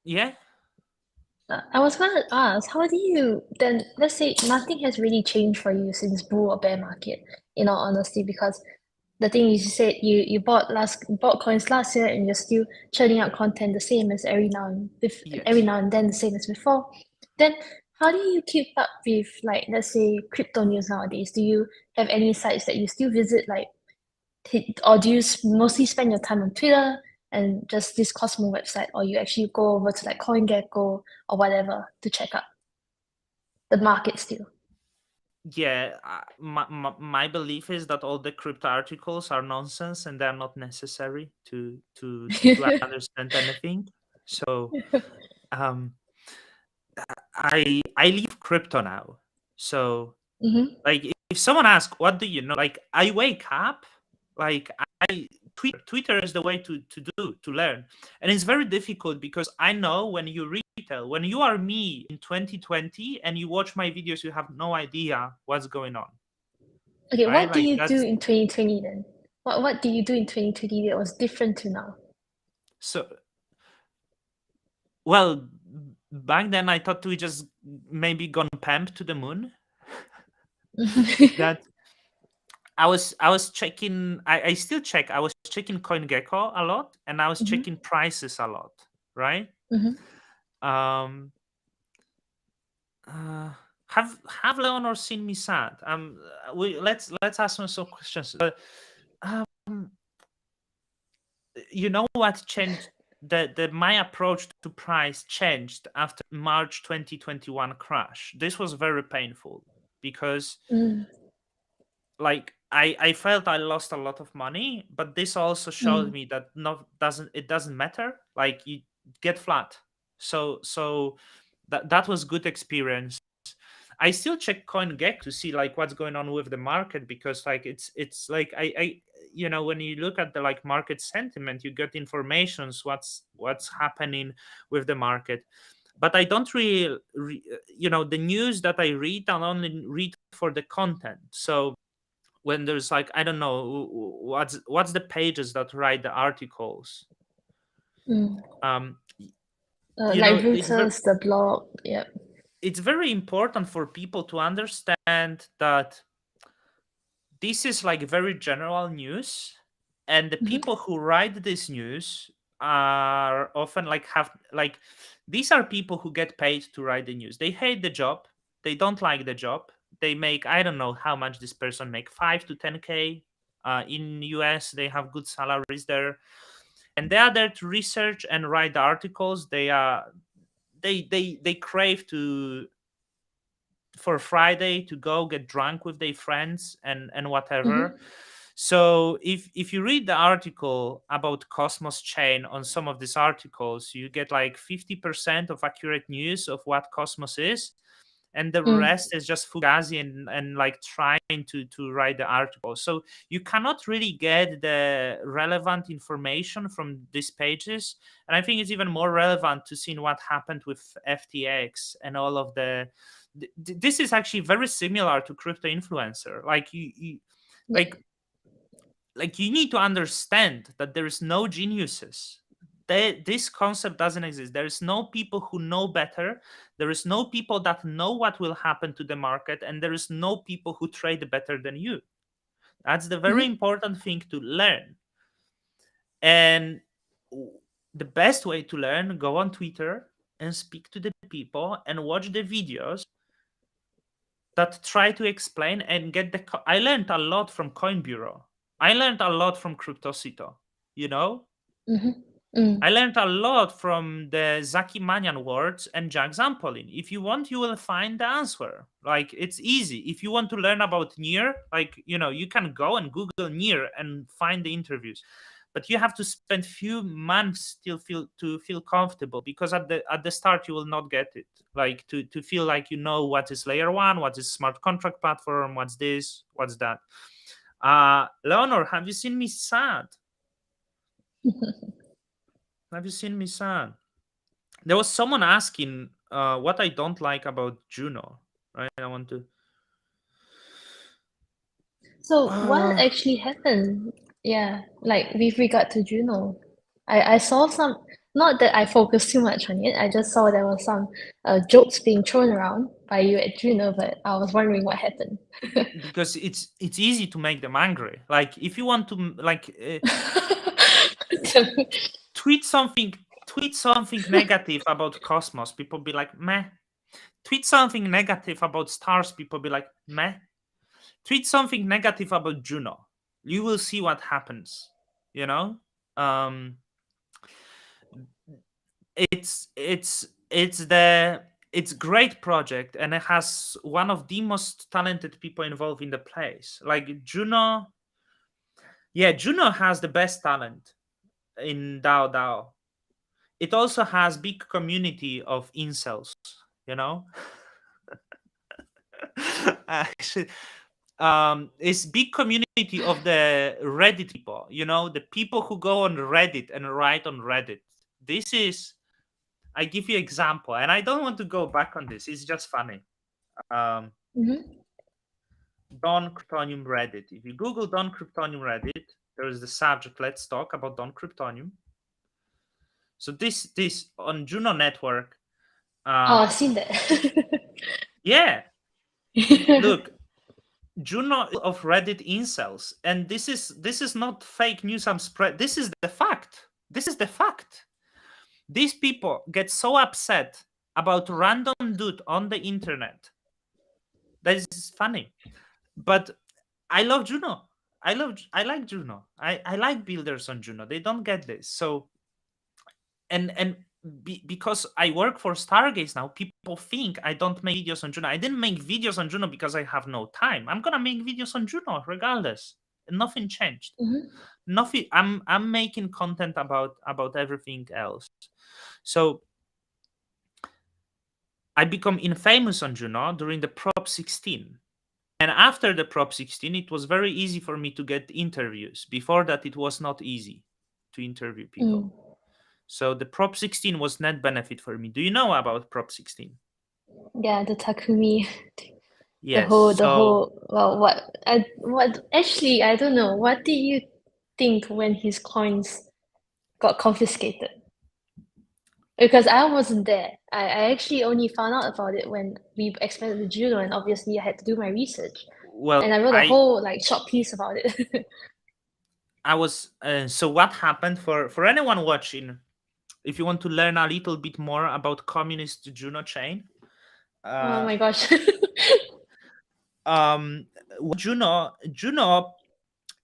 yeah. I was gonna ask, how do you then, let's say nothing has really changed for you since bull or bear market, in all honesty, because the thing is, you said you bought coins last year and you're still churning out content the same as every Yes. now and then the same as before. Then how do you keep up with, like, let's say crypto news nowadays? Do you have any sites that you still visit, like, or do you mostly spend your time on Twitter and just this Cosmo website, or you actually go over to like CoinGecko or whatever to check out the market still? Yeah, my belief is that all the crypto articles are nonsense and they're not necessary to understand anything. So um I leave crypto now. So Mm-hmm. like if someone asks what do you know, like I wake up, like I Twitter is the way to learn. And it's very difficult because I know when you retail, when you are me in 2020 and you watch my videos, you have no idea what's going on, Okay, right? what do Like you do that's in 2020 then? What do you do in 2020 that was different to now? so well. Back then, I thought we just maybe gone pamp to the moon. That I was checking. I still check. I was checking CoinGecko a lot, and I was Mm-hmm. checking prices a lot. Right. Mm-hmm. Um. Uh, have Leonor seen me sad? Let's ask him some questions. Um, you know what changed? The my approach to price changed after March 2021 crash. This was very painful because Mm, like I felt I lost a lot of money, but this also showed mm, me that not doesn't it doesn't matter. Like you get flat. So that was good experience. I still check CoinGecko to see like what's going on with the market, because like it's like I when you look at the like market sentiment, you get informations what's happening with the market. But I don't really the news that I read, I only read for the content. So when there's like, I don't know what's the pages that write the articles, mm. um Like it's very Reuters, the blog. Yep. it's very important for people to understand that this is like very general news, and the Mm-hmm. people who write this news are often like have like these are people who get paid to write the news. They hate the job, they don't like the job, they make, I don't know how much this person make, 5 to 10K. In US they have good salaries there, and they are there to research and write the articles. They crave to for Friday to go get drunk with their friends and whatever. Mm-hmm. So if you read the article about Cosmos chain, on some of these articles, you get like 50% of accurate news of what Cosmos is, and the Mm, rest is just fugazi and like trying to write the article. So you cannot really get the relevant information from these pages. And I think it's even more relevant to see what happened with FTX and all of the this is actually very similar to crypto influencer. Like you yeah. like like you need to understand that there is no geniuses. This concept doesn't exist. There is no people who know better. There is no people that know what will happen to the market, and there is no people who trade better than you. That's the very Mm-hmm. important thing to learn. And the best way to learn, go on Twitter and speak to the people and watch the videos that try to explain and get I learned a lot from Coin Bureau. I learned a lot from Cryptocito, you know? Mm-hmm. Mm, I learned a lot from the Zaki Manyan words and Jack Zampolin. If you want, you will find the answer. Like, it's easy. If you want to learn about Near, like, you can go and Google Near and find the interviews. But you have to spend few months to feel comfortable, because at the start you will not get it. Like to feel like you know what is layer one, what is smart contract platform, what's this, what's that. Leonor, have you seen me sad? Have you seen me sad? There was someone asking what I don't like about Juno, right? I want to. So what Uh, actually happened? Yeah, like with regard to Juno, I saw some, not that I focused too much on it, I just saw there was some jokes being thrown around by you at Juno, but I was wondering what happened. because it's easy to make them angry. Like if you want to tweet something tweet something negative about Cosmos, people be like meh. Tweet something negative about stars, people be like meh. Tweet something negative about Juno, you will see what happens. You know, um, it's great project, and it has one of the most talented people involved in the place. Like Juno, yeah, Juno has the best talent in DAO. It also has big community of incels. You know, actually, it's big community of the Reddit people. You know, the people who go on Reddit and write on Reddit. This is I give you example, and I don't want to go back on this. It's just funny. Um, Mhm. Don Cryptonium Reddit. If you Google Don Cryptonium Reddit, there is the subject. Let's talk about Don Cryptonium. So this on Juno Network. Oh, Uh, I've seen that. yeah, look, Juno of Reddit incels, and this is not fake news. I'm spread. This is the fact. This is the fact. These people get so upset about random dude on the internet That is funny. But I love Juno. I like Juno. I like builders on Juno. They don't get this. So and because I work for Stargaze now, people think I don't make videos on Juno. I didn't make videos on Juno because I have no time. I'm gonna make videos on Juno regardless. Nothing changed. Nothing. I'm making content about everything else. So I become infamous on Juno during the Prop 16. And after the Prop 16, it was very easy for me to get interviews. Before that, it was not easy to interview people. So the Prop 16 was net benefit for me. Do you know about Prop 16? Yeah, the Takumi. Yes. The whole, well, actually, I don't know. What did you think when his coins got confiscated? Because I wasn't there. I actually only found out about it when we expanded the Juno, and obviously I had to do my research. Well, And I wrote a whole like short piece about it. I was so what happened for anyone watching, if you want to learn a little bit more about communist Juno chain. Oh my gosh. Juno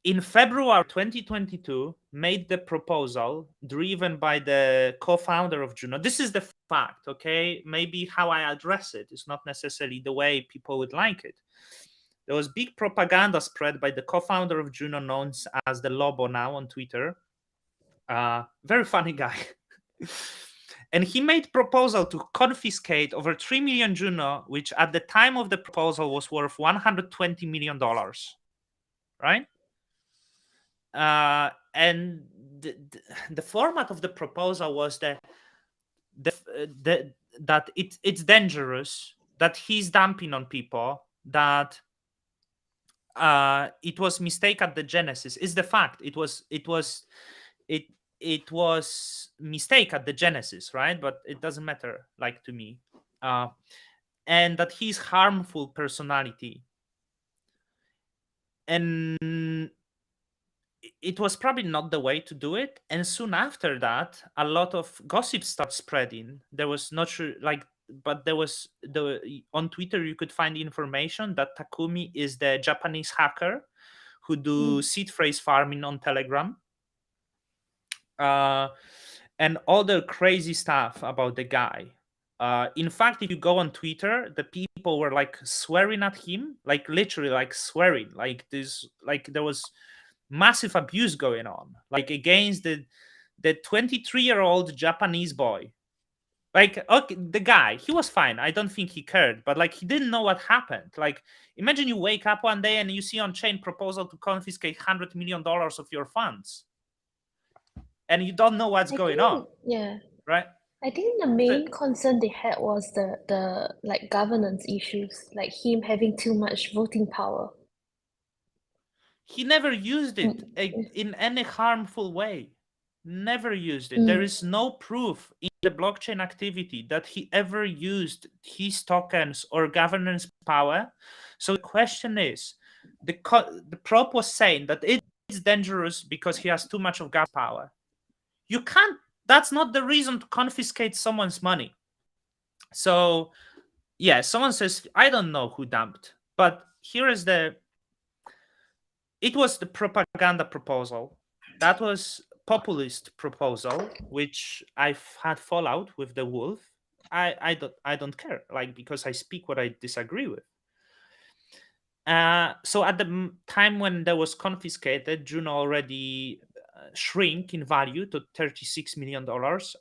in February 2022 made the proposal driven by the co-founder of Juno. This is the fact, okay? Maybe how I address it is not necessarily the way people would like it. There was big propaganda spread by the co-founder of Juno, known as the Lobo now on Twitter. Very funny guy. And he made proposal to confiscate over 3 million Juno, which at the time of the proposal was worth $120 million, right? And the format of the proposal was that it's dangerous, that he's dumping on people, that it was mistake at the genesis. Is the fact it was mistake at the genesis, right? But it doesn't matter, like, to me. And that he's harmful personality, and it was probably not the way to do it. And soon after that, a lot of gossip started spreading. There was not sure, like, but there was on Twitter you could find information that Takumi is the Japanese hacker who do seed phrase farming on Telegram, and all the crazy stuff about the guy. In fact, if you go on Twitter, the people were like swearing at him, like literally like swearing, like this, like there was massive abuse going on, like against the 23-year-old Japanese boy. Like, okay, the guy, he was fine. I don't think he cared, but like he didn't know what happened. Like, imagine you wake up one day and you see on chain proposal to confiscate $100 million of your funds, and you don't know what's going on. Yeah. Right? I think the main concern they had was the like governance issues, like him having too much voting power. He never used it in any harmful way. Never used it. There is no proof in the blockchain activity that he ever used his tokens or governance power. So the question is, the prop was saying that it's dangerous because he has too much of gas power. You can't. That's not the reason to confiscate someone's money. So yeah, someone says, I don't know who dumped, but here is it was the propaganda proposal. That was populist proposal, which I've had fallout with the wolf. I don't care, like, because I speak what I disagree with. So at the time when that was confiscated, Juno already shrink in value to $36 million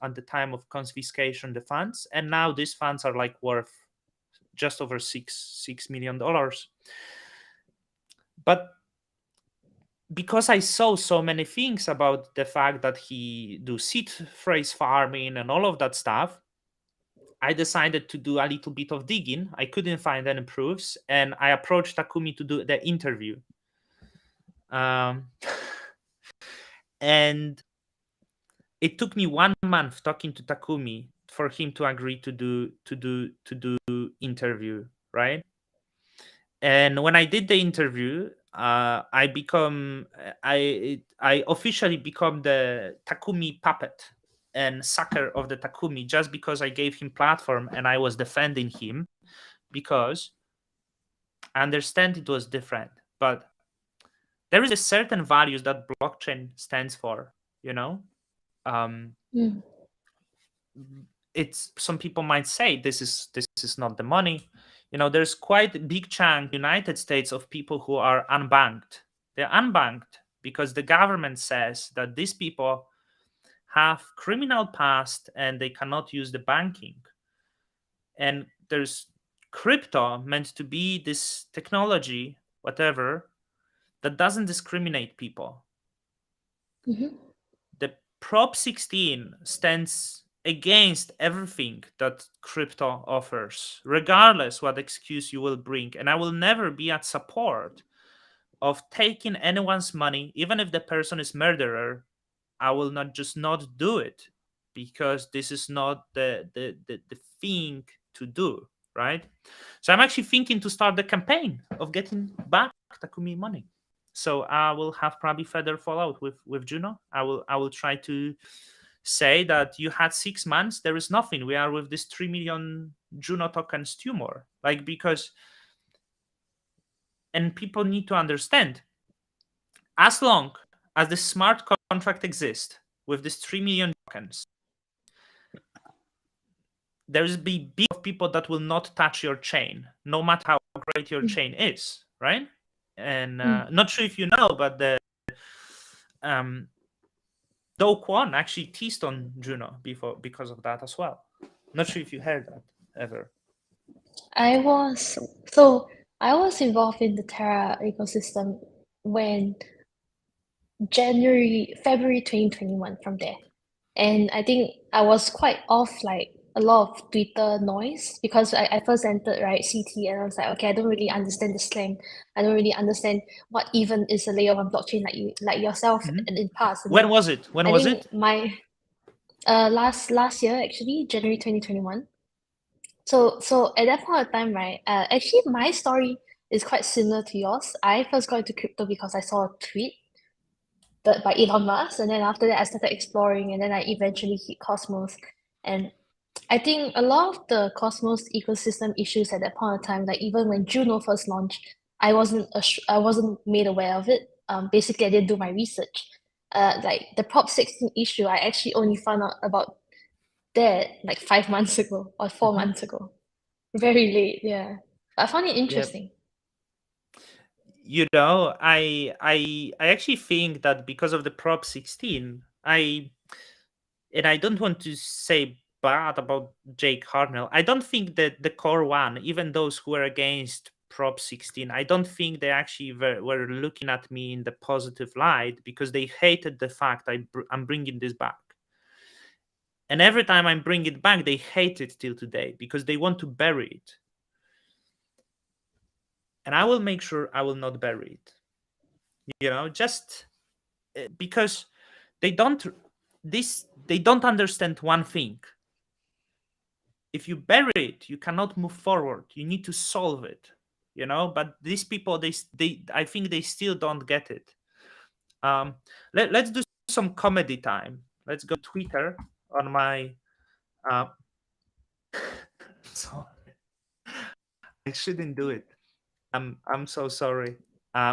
at the time of confiscation the funds, and now these funds are like worth just over $6 million. But because I saw so many things about the fact that he do seed phrase farming and all of that stuff, I decided to do a little bit of digging. I couldn't find any proofs, and I approached Takumi to do the interview. And it took me 1 month talking to Takumi for him to agree to do interview, right? And when I did the interview, I officially become the Takumi puppet and sucker of the Takumi, just because I gave him platform and I was defending him, because I understand it was different, but there is a certain values that blockchain stands for. You know, um, Mm. it's some people might say this is not the money. There's quite a big chunk United States of people who are unbanked. They're unbanked because the government says that these people have criminal past and they cannot use the banking. And there's crypto meant to be this technology, whatever, that doesn't discriminate people. Mm-hmm. The Prop 16 stands against everything that crypto offers, regardless what excuse you will bring. And I will never be at support of taking anyone's money, even if the person is murderer. I will not just not do it because this is not the thing to do, right? So I'm actually thinking to start the campaign of getting back Takumi money. So I will have probably further fallout with Juno. I will try to say that you had 6 months. There is nothing. We are with this 3 million Juno tokens tumor. Like, because, and people need to understand, as long as the smart contract exists with this 3 million tokens, there's be big of people that will not touch your chain, no matter how great your chain is, right? And Mm. not sure if you know, but the um, Do Kwon actually teased on Juno before because of that as well. Not sure if you heard that ever. I was so I was involved in the Terra ecosystem when February 2021 from there. And I think I was quite off like a lot of Twitter noise because I first entered, right, CT, and I was like, okay, I don't really understand the slang. I don't really understand what even is a layer one blockchain like yourself Mhm. in past. And When then was it? When I was think it? my last year actually, January 2021. So at that point of time, right, actually my story is quite similar to yours. I first got into crypto because I saw a tweet by Elon Musk, and then after that I started exploring, and then I eventually hit Cosmos. And I think a lot of the Cosmos ecosystem issues at that point of time, like even when Juno first launched, I wasn't made aware of it. Basically I didn't do my research. Like the Prop 16 issue, I actually only found out about that like 5 months ago or four Mhm. months ago. Very late, yeah. I found it Yep. interesting. I actually think that because of the Prop 16, and I don't want to say bad about Jake Hartnell. I don't think that the core one, even those who were against Prop 16, I don't think they actually were looking at me in the positive light because they hated the fact I'm bringing this back. And every time I bring it back, they hate it till today because they want to bury it. And I will make sure I will not bury it. Just because they don't they don't understand one thing. If you bury it, you cannot move forward. You need to solve it. But these people, they I think they still don't get it. Let's do some comedy time. Let's go Twitter on my uh so I shouldn't do it. I'm so sorry.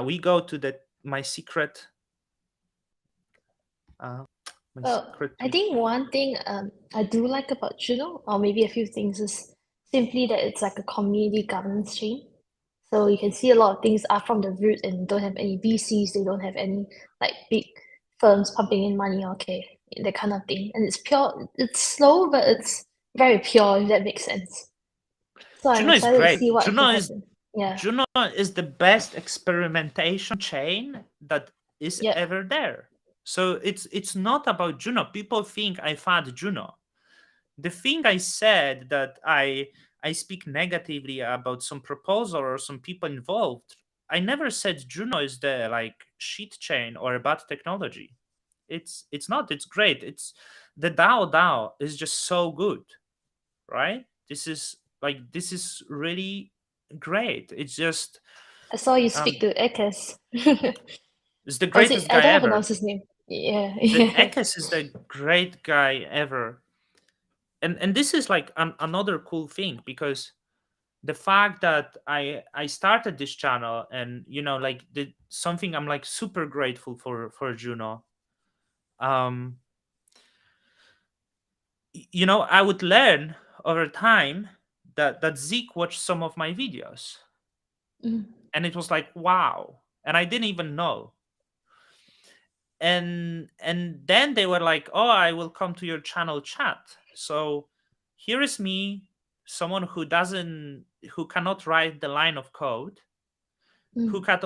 We go to the my secret uh my Well, secret I tweet. think one thing I do like about Juno, or maybe a few things, is simply that it's like a community governance chain. So you can see a lot of things are from the root and don't have any VCs, they don't have any like big firms pumping in money, okay, that kind of thing. And it's pure, it's slow, but it's very pure, if that makes sense. So I'm Juno is excited to see great. what could happen. Yeah. Juno is the best experimentation chain that is Yep. ever there. So it's not about Juno. People think I fought Juno. The thing I said that I speak negatively about some proposal or some people involved. I never said Juno is the like shit chain or a bad technology. It's not. It's great. It's the DAO is just so good, right? This is really great. It's just I saw you speak um to Ekes. it's the Or is it, greatest I guy don't know how to pronounce ever. his name. Yeah, The yeah. Ekes is the great guy ever. And this is like another cool thing because the fact that I started this channel, and like the something I'm like super grateful for Juno. um I would learn over time that Zeke watched some of my videos, Mm, and it was like, wow, and I didn't even know. And then they were like, oh, I will come to your channel chat. So here is me, someone who cannot write the line of code, who mm, got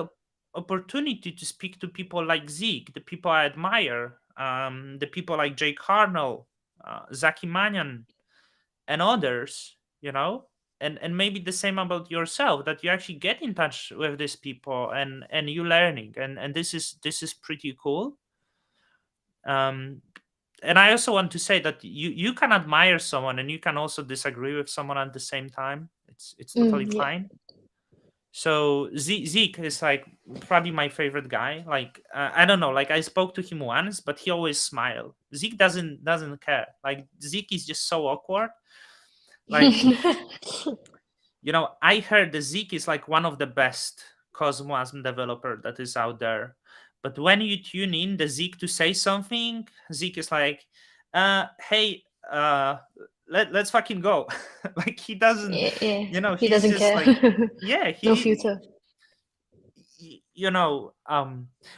opportunity to speak to people like Zeke, the people I admire, the people like Jake Harnell, Zaki Manyan, and others, and maybe the same about yourself, that you actually get in touch with these people, and you learning, and this is pretty cool. um and I also want to say that you can admire someone and you can also disagree with someone at the same time. It's totally yeah. fine. So Zeke is like probably my favorite guy. Like I don't know, like I spoke to him once, but he always smiled. Zeke doesn't care. Like Zeke is just so awkward. Like I heard the Zeke is like one of the best Cosmos developer that is out there. But when you tune in the Zeke to say something, Zeke is like, hey, let's fucking go. Like he doesn't, Yeah, yeah. He he's doesn't just care. like, yeah, No he filter.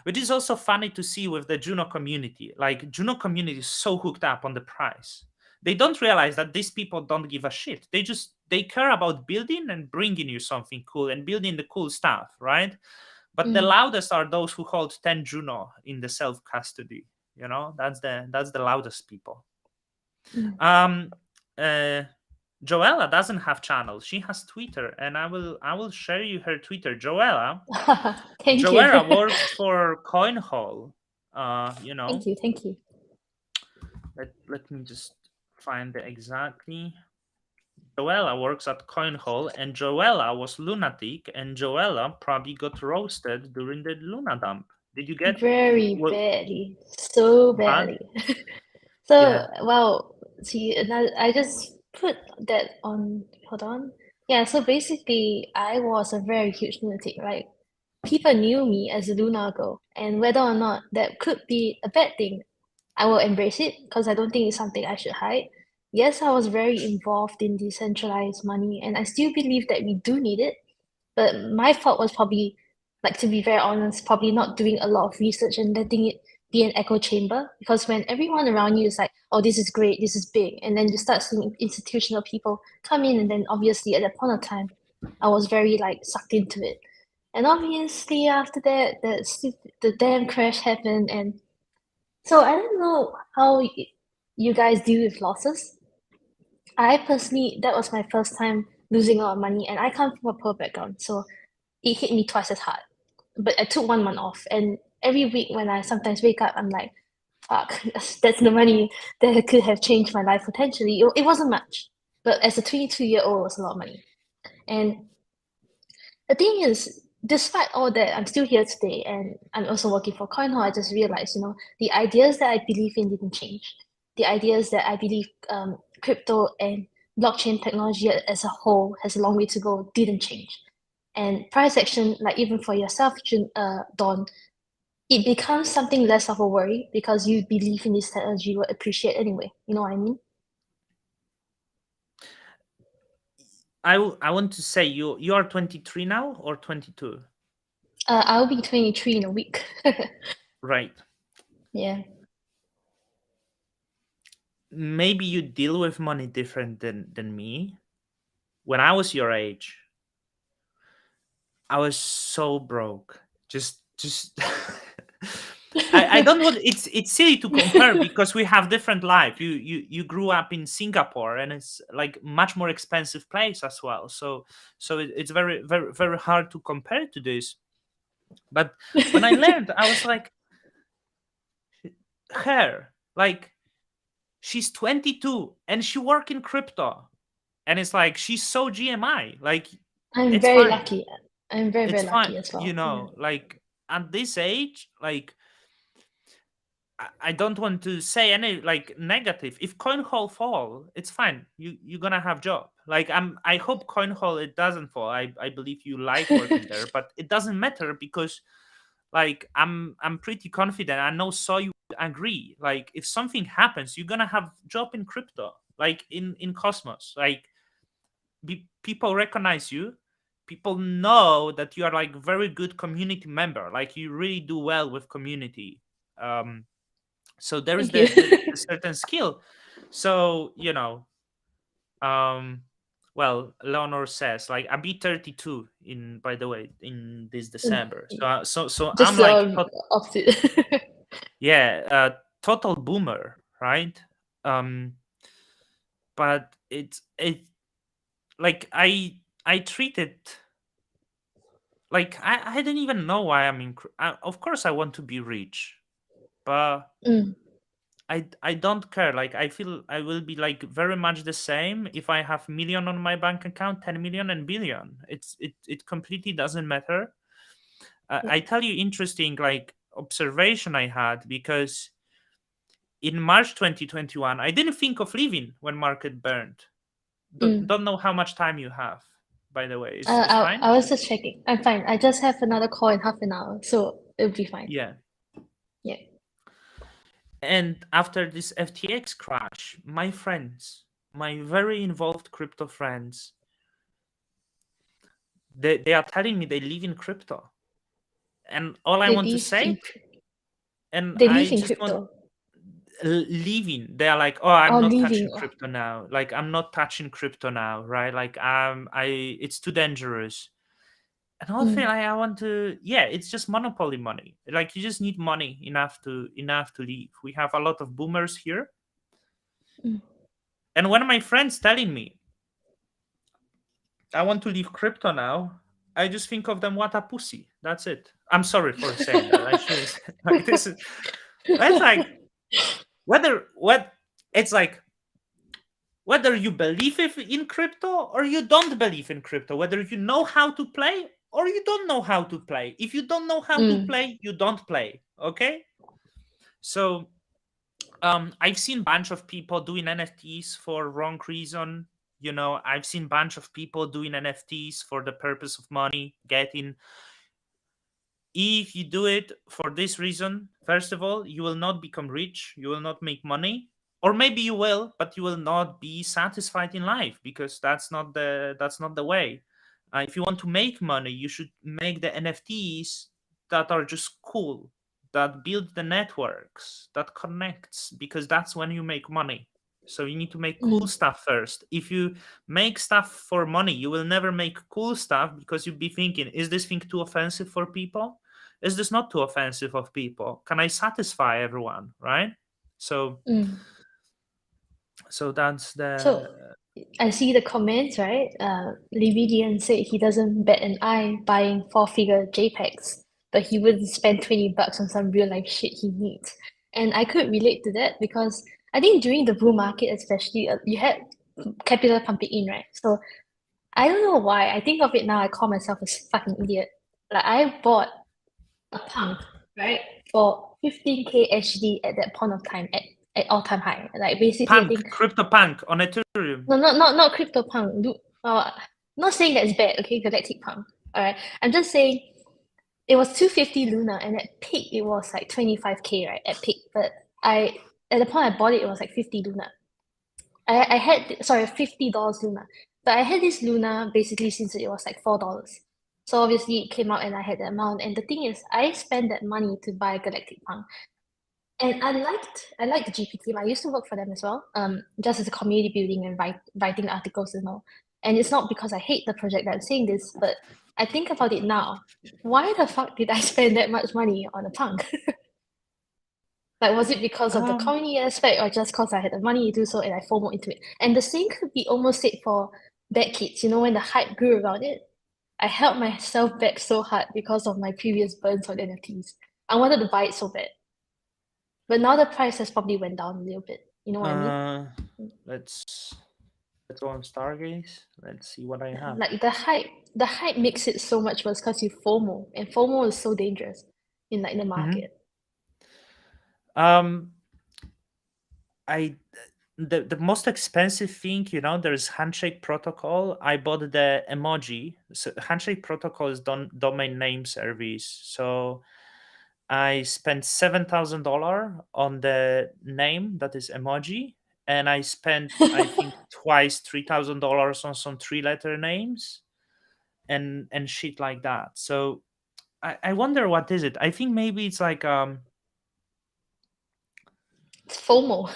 which is also funny to see with the Juno community. Like Juno community is so hooked up on the price. They don't realize that these people don't give a shit. They care about building and bringing you something cool and building the cool stuff, right? But the Mm, loudest are those who hold 10 Juno in the self custody. That's the loudest people. mm. um uh Joella doesn't have channel. She has Twitter, and I will share you her Twitter. Thank you. Joella works for CoinHall. You Thank know, you. Thank you. let me just find the exactly. Joella works at CoinHall, and Joella was lunatic, and Joella probably got roasted during the Luna dump. Did you get Very what badly. So bad? badly. So, Yeah. well, see, and I just put that on, hold on. Yeah, so basically, I was a very huge lunatic. Like, people knew me as a Luna girl, and whether or not that could be a bad thing, I will embrace it because I don't think it's something I should hide. Yes, I was very involved in decentralized money, and I still believe that we do need it. But my fault was probably, like, to be very honest, probably not doing a lot of research and letting it be an echo chamber. Because when everyone around you is like, oh, this is great, this is big, and then you start seeing institutional people come in, and then obviously at that point of time, I was very like sucked into it. And obviously after that, the damn crash happened, and so I don't know how you guys deal with losses. I personally, that was my first time losing a lot of money, and I come from a poor background, so it hit me twice as hard. But I took 1 month off, and every week when I sometimes wake up, I'm like, fuck, that's the money that could have changed my life potentially. It wasn't much, but as a 22-year-old, it was a lot of money. And the thing is, despite all that, I'm still here today, and I'm also working for CoinHall. I just realized, the ideas that I believe in didn't change. The ideas that I believe crypto and blockchain technology as a whole has a long way to go didn't change. And price action, like even for yourself, Dawn, it becomes something less of a worry because you believe in this technology will appreciate anyway. You know what I mean? I want to say you are 23 now or 22, I'll be 23 in a week. right? Yeah. Maybe you deal with money different than me. When I was your age, I was so broke. Just I don't want, it's silly to compare because we have different life. You grew up in Singapore, and it's like much more expensive place as well. So it's very very very hard to compare to this. But when I learned, I was like, her, like, she's 22 and she work in crypto, and it's like she's so GMI. Like, I'm it's very fine. lucky. I'm very, It's very fine. lucky as well. Yeah. Like at this age, like I don't want to say any like negative. If CoinHall fall, it's fine. You're gonna have job. Like I hope CoinHall it doesn't fall. I believe you like working there, but it doesn't matter because like I'm pretty confident. I know so you would agree. Like if something happens, you're gonna have job in crypto, like in Cosmos. Like people recognize you. People know that you are like very good community member. Like you really do well with community. So there is Thank you. the certain skill. So um well, Leonor says like I'll be 32 in, by the way, in this December. So Just I'm like opposite. yeah, total boomer, right? um but it like I treat it like I didn't even know why of course I want to be rich, but Mm, I don't care. Like I feel I will be like very much the same if I have million on my bank account, 10 million and billion. It completely doesn't matter. yeah. I tell you interesting like observation I had because in March 2021 I didn't think of leaving when market burned. Mm. Don't know how much time you have, by the way. Is fine? I was just checking. I'm fine. I just have another call in half an hour, so it'll be fine. Yeah. Yeah. And after this FTX crash, my friends, my very involved crypto friends, they are telling me they live in crypto. And all I They want to live say, in and they I live in just want crypto. leaving. They are like, oh, I'm Or not living. touching crypto now. Like I'm not touching crypto now, right? Like it's too dangerous. And all thing Mm, I want to, yeah, it's just monopoly money. Like you just need money enough to leave. We have a lot of boomers here. mm, And when my friends telling me I want to leave crypto now, I just think of them what a pussy. That's it. I'm sorry for saying that. I shouldn't say like this is it's like whether what it's like whether you believe in crypto or you don't believe in crypto, whether you know how to play or you don't know how to play. If you don't know how to mm, play, you don't play. Okay? So I've seen bunch of people doing NFTs for wrong reason. I've seen bunch of people doing NFTs for the purpose of money, getting. If you do it for this reason, first of all, you will not become rich, you will not make money, or maybe you will, but you will not be satisfied in life because that's not the way. If you want to make money, you should make the NFTs that are just cool, that build the networks, that connects, because that's when you make money. So you need to make cool mm, stuff first. If you make stuff for money, you will never make cool stuff because you'll be thinking, is this thing too offensive for people? Is this not too offensive of people? Can I satisfy everyone, right? So mm. so that's So the I see the comments, right? Lividian said he doesn't bat an eye buying four-figure JPEGs, but he wouldn't spend $20 on some real life shit he needs. And I could relate to that because I think during the bull market, especially, you had capital pumping in, right? So I don't know why. I think of it now, I call myself a fucking idiot. Like I bought a pump, right, for 15K HD at that point of time at all-time high. Like basically, I think crypto punk on Ethereum. no, not CryptoPunk. Not saying that's bad, okay, Galactic Punk. All right. I'm just saying it was 250 Luna and at peak it was like 25K, right? At peak. But I at the point I bought it, it was like 50 Luna. I had sorry, $50 Luna. But I had this Luna basically since it was like $4. So obviously it came out and I had the amount. And the thing is, I spent that money to buy Galactic Punk. And I liked the GP team. I used to work for them as well, just as a community building and writing articles and all. And it's not because I hate the project that I'm saying this, but I think about it now. Why the fuck did I spend that much money on a punk? Like, was it because of the Um, community aspect or just because I had the money to do so and I FOMO into it? And the same could be almost said for Bad Kids, when the hype grew around it. I held myself back so hard because of my previous burns on NFTs. I wanted to buy it so bad. But now the price has probably went down a little bit. You know what I mean? uh, let's let's go on Stargaze. Let's see what I have. Like the hype makes it so much worse because you FOMO, and FOMO is so dangerous in like the Mhm. market. Um, I the most expensive thing, there's Handshake Protocol. I bought the emoji. So Handshake Protocol is domain name service. So I spent $7,000 on the name that is emoji, and I spent, I think, twice $3,000 on some three-letter names and shit like that. So I wonder what is it. I think maybe it's like It's FOMO,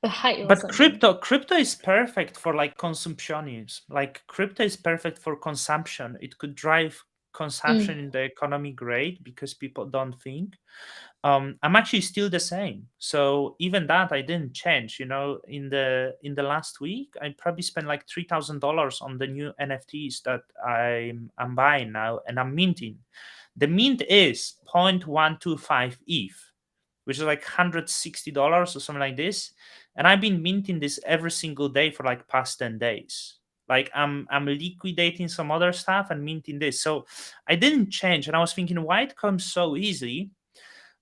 the hype or but something. crypto is perfect for like consumptionism. Like crypto is perfect for consumption. It could drive Mm. consumption in the economy great because people don't think. I'm actually still the same. So even that I didn't change. In the last week, I probably spent like $3,000 on the new NFTs that I'm buying now and I'm minting. The mint is 0.125 ETH, which is like $160 or something like this. And I've been minting this every single day for like past 10 days. Like I'm liquidating some other stuff and minting this. So I didn't change. And I was thinking why it comes so easy,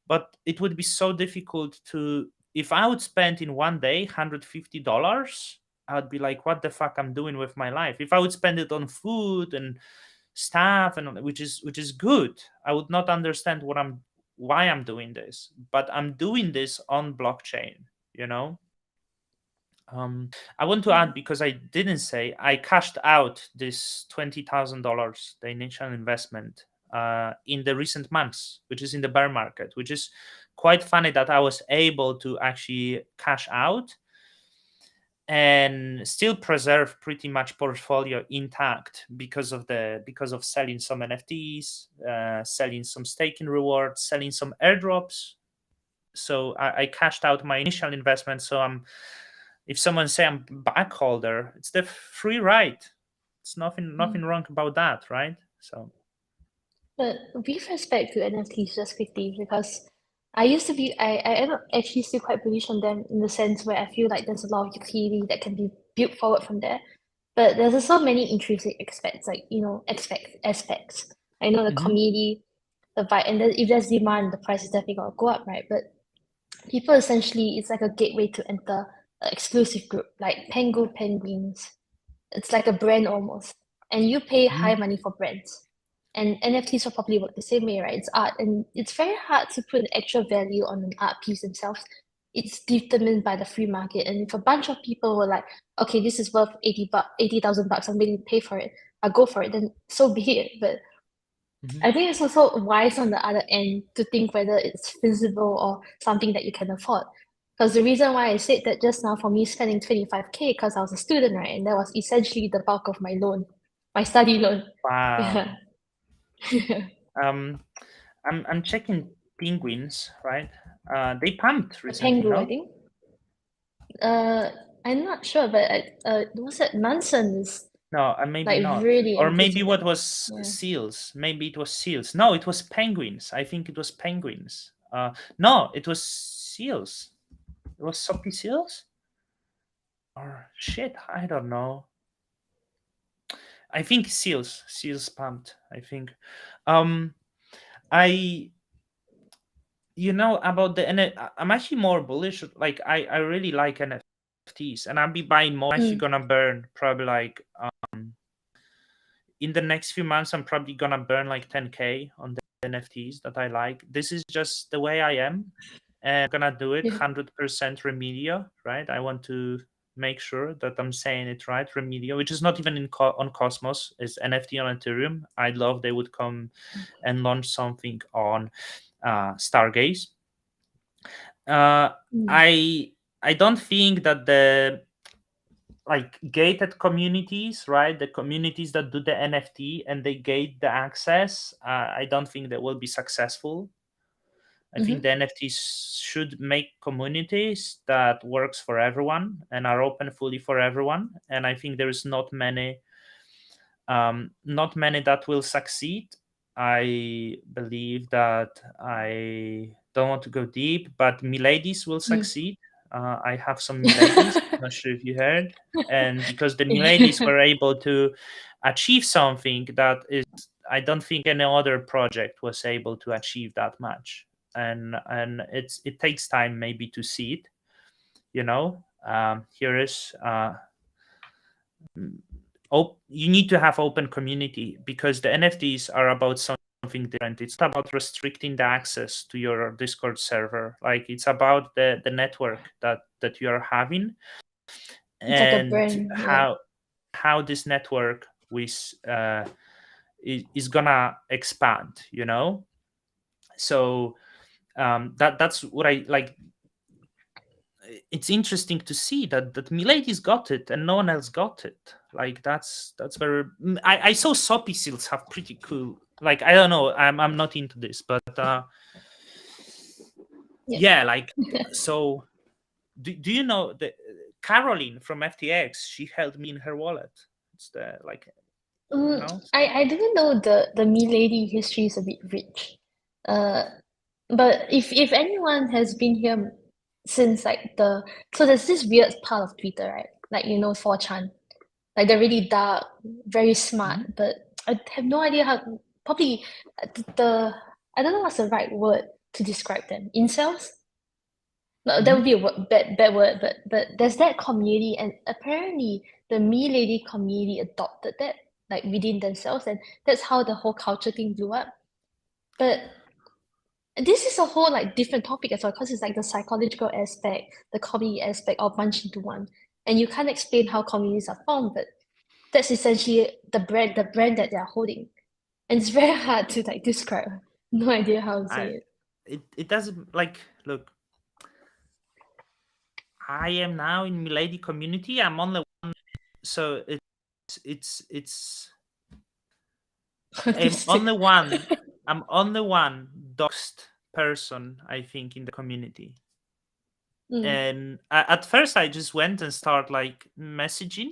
but it would be so difficult to, if I would spend in one day $150, I would be like, what the fuck I'm doing with my life? If I would spend it on food and stuff, and which is good, I would not understand why I'm doing this, but I'm doing this on blockchain. You know, I want to add, because I didn't say, I cashed out this $20,000, the initial investment, in the recent months, which is in the bear market, which is quite funny that I was able to actually cash out and still preserve pretty much portfolio intact because of selling some NFTs, selling some staking rewards, selling some airdrops. So I cashed out my initial investment. So if someone say I'm back holder, it's the free ride. It's nothing Mm. wrong about that, right? So But with respect to NFTs, just quickly, because I used to be, I am actually still quite bullish on them in the sense where I feel like there's a lot of utility that can be built forward from there. But there's also many intrinsic aspects, like, aspects. I know the Mhm. community, the vibe, and then if there's demand, the price is definitely gonna go up, right? But people essentially, it's like a gateway to enter an exclusive group, like Pengu Penguins. It's like a brand almost. And you pay high Mhm. money for brands. And NFTs will probably work the same way, right? It's art, and it's very hard to put an actual value on an art piece themselves. It's determined by the free market. And if a bunch of people were like, okay, this is worth 80,000 bucks, I'm willing to pay for it, I'll go for it, then so be it. But Mhm. I think it's also wise on the other end to think whether it's feasible or something that you can afford. Because the reason why I said that just now for me spending 25K because I was a student, right? And that was essentially the bulk of my loan, my study loan. Yeah. Wow. Um, I'm checking penguins, right? They pumped A recently, Pengu, I no? think. Uh, I'm not sure, but was it Nansen is No, maybe like not. really Or maybe engaging what them. was Yeah. seals? Maybe it was seals. No, it was penguins. I think it was penguins. No, it was seals. It was soppy seals? Or shit, I don't know. I think seals pumped. I think. Um, I about the I'm actually more bullish. Like I really like NFTs, and I'll be buying more. I'm actually Mm. gonna burn probably like in the next few months. I'm probably gonna burn like 10K on the NFTs that I like. This is just the way I am, and I'm gonna do it Yeah. 100% Remedio. Right? I want to make sure that I'm saying it right. Remedio, which is not even on Cosmos, is NFT on Ethereum. I'd love they would come and launch something on Stargaze. uh, Mm. I I don't think that the like gated communities, right? The communities that do the NFT and they gate the access. I don't think they will be successful. I think Mm-hmm. the NFTs should make communities that works for everyone and are open fully for everyone. And I think there is not many that will succeed. I believe that I don't want to go deep, but Miladies will Mm. succeed. I have some Miladies. Not sure if you heard, and because the Miladies Yeah. were able to achieve something that is, I don't think any other project was able to achieve that much. and it takes time maybe to see it. Here is you need to have open community, because the NFTs are about something different. It's not about restricting the access to your Discord server. Like, it's about the network that you are having, It's like a and brand, yeah. how this network is gonna expand. So that's what I like. It's interesting to see that Milady's got it and no one else got it. Like, that's very. I saw soppy seals have pretty cool. Like, I don't know. I'm not into this, but Yeah. yeah. Like, so do you know the Caroline from FTX? She held me in her wallet. It's the like so. I didn't know the Milady history is a bit rich. Uh, but if anyone has been here since like so there's this weird part of Twitter, right? Like 4chan, like they're really dark, very smart, Mhm, but I have no idea how. Probably the I don't know what's the right word to describe them. Incels? No, that would mhm. be a bad word, but there's that community, and apparently the Me Lady community adopted that like within themselves, and that's how the whole culture thing blew up. But this is a whole like different topic as well, because it's like the psychological aspect, the community aspect, all bunched into one. And you can't explain how communities are formed, but that's essentially the brand that they're holding. And it's very hard to like describe. No idea how to say I it. it doesn't like look. I am now in Milady community. I'm on the so it's I'm on Autistic. the one. I'm on the one doxed person, I think, in the community. Mm, And at first, I just went and start like messaging,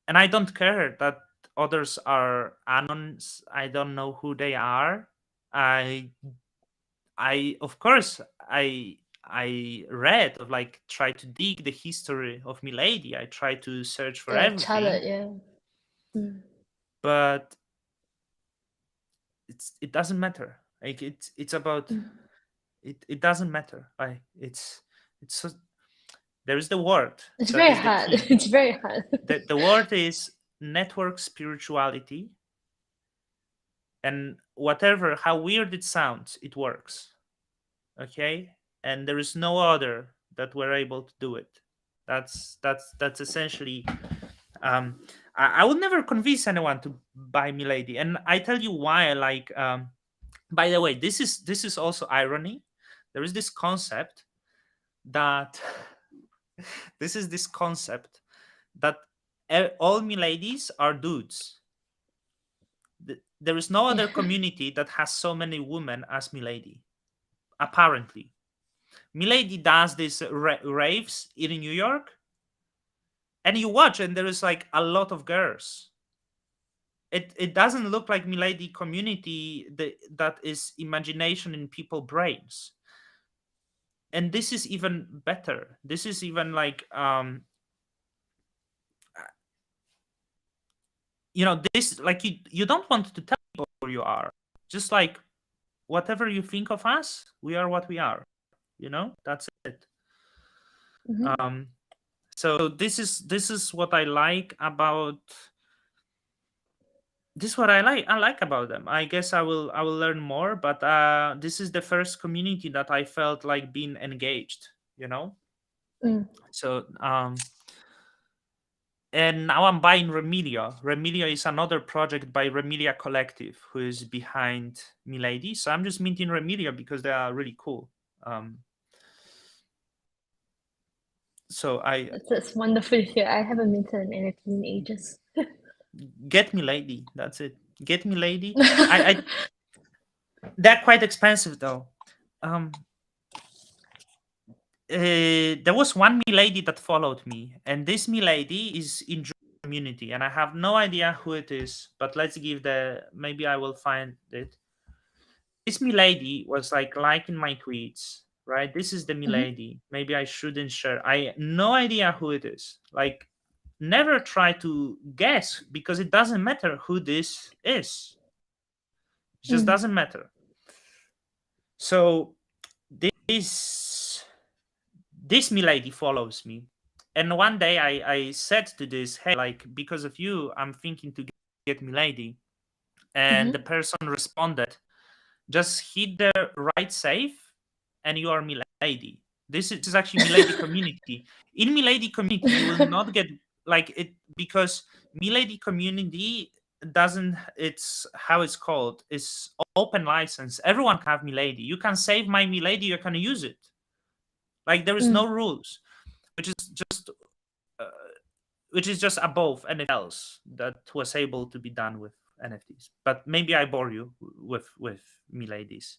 and I don't care that others are anons. I don't know who they are. I I of course I read of like try to dig the history of Milady. I try to search for yeah, Charlotte, everything, yeah. Mm, but it doesn't matter. Like, it's about mm. it doesn't matter. Like, it's so, there is the word It's that very is the hard. key. It's very hard. The word is network spirituality, and whatever how weird it sounds, it works. Okay, and there is no other that were able to do it. That's essentially. I would never convince anyone to buy Milady, and I tell you why. Like, by the way, this is also irony. There is this concept that this concept that all Miladies are dudes. There is no other Yeah. community that has so many women as Milady. Apparently, Milady does these raves in New York, and you watch, and there is like a lot of girls. It doesn't look like Milady community that is imagination in people brains. And this is even better. This is even like this, like, you don't want to tell people who you are. Just like, whatever you think of us, we are what we are. That's it. Mhm. So this is what I like about this is what I like about them. I guess I will learn more, but this is the first community that I felt like being engaged. you know Mm, so and now I'm buying Remedia. Remedia is another project by Remedia Collective, who is behind Milady. So I'm just minting Remedia because they are really cool. Um, so I that's wonderful to hear. I haven't minted an NFT in ages. get Milady. That's it. Get Milady. I they're quite expensive though. Um, there was one Milady that followed me, and this Milady is in community, and I have no idea who it is. But let's give the maybe I will find it. This Milady was like liking my tweets, right? This is the Mhm, Milady. Maybe I shouldn't share. I no idea who it is. Like, never try to guess, because it doesn't matter who this is. It just mm. doesn't matter. So this this milady follows me, and one day I said to this, hey, like, because of you I'm thinking to get milady. And the Mm-hmm. person responded, just hit the right save and you are milady. This is actually milady community. In milady community you will not get like it, because milady community doesn't, it's how it's called, it's open license, everyone can have milady, you can save my milady, you can use it, like there is no Mm. rules, which is just uh, which is just above anything else that was able to be done with NFTs. But maybe I bore you with miladies.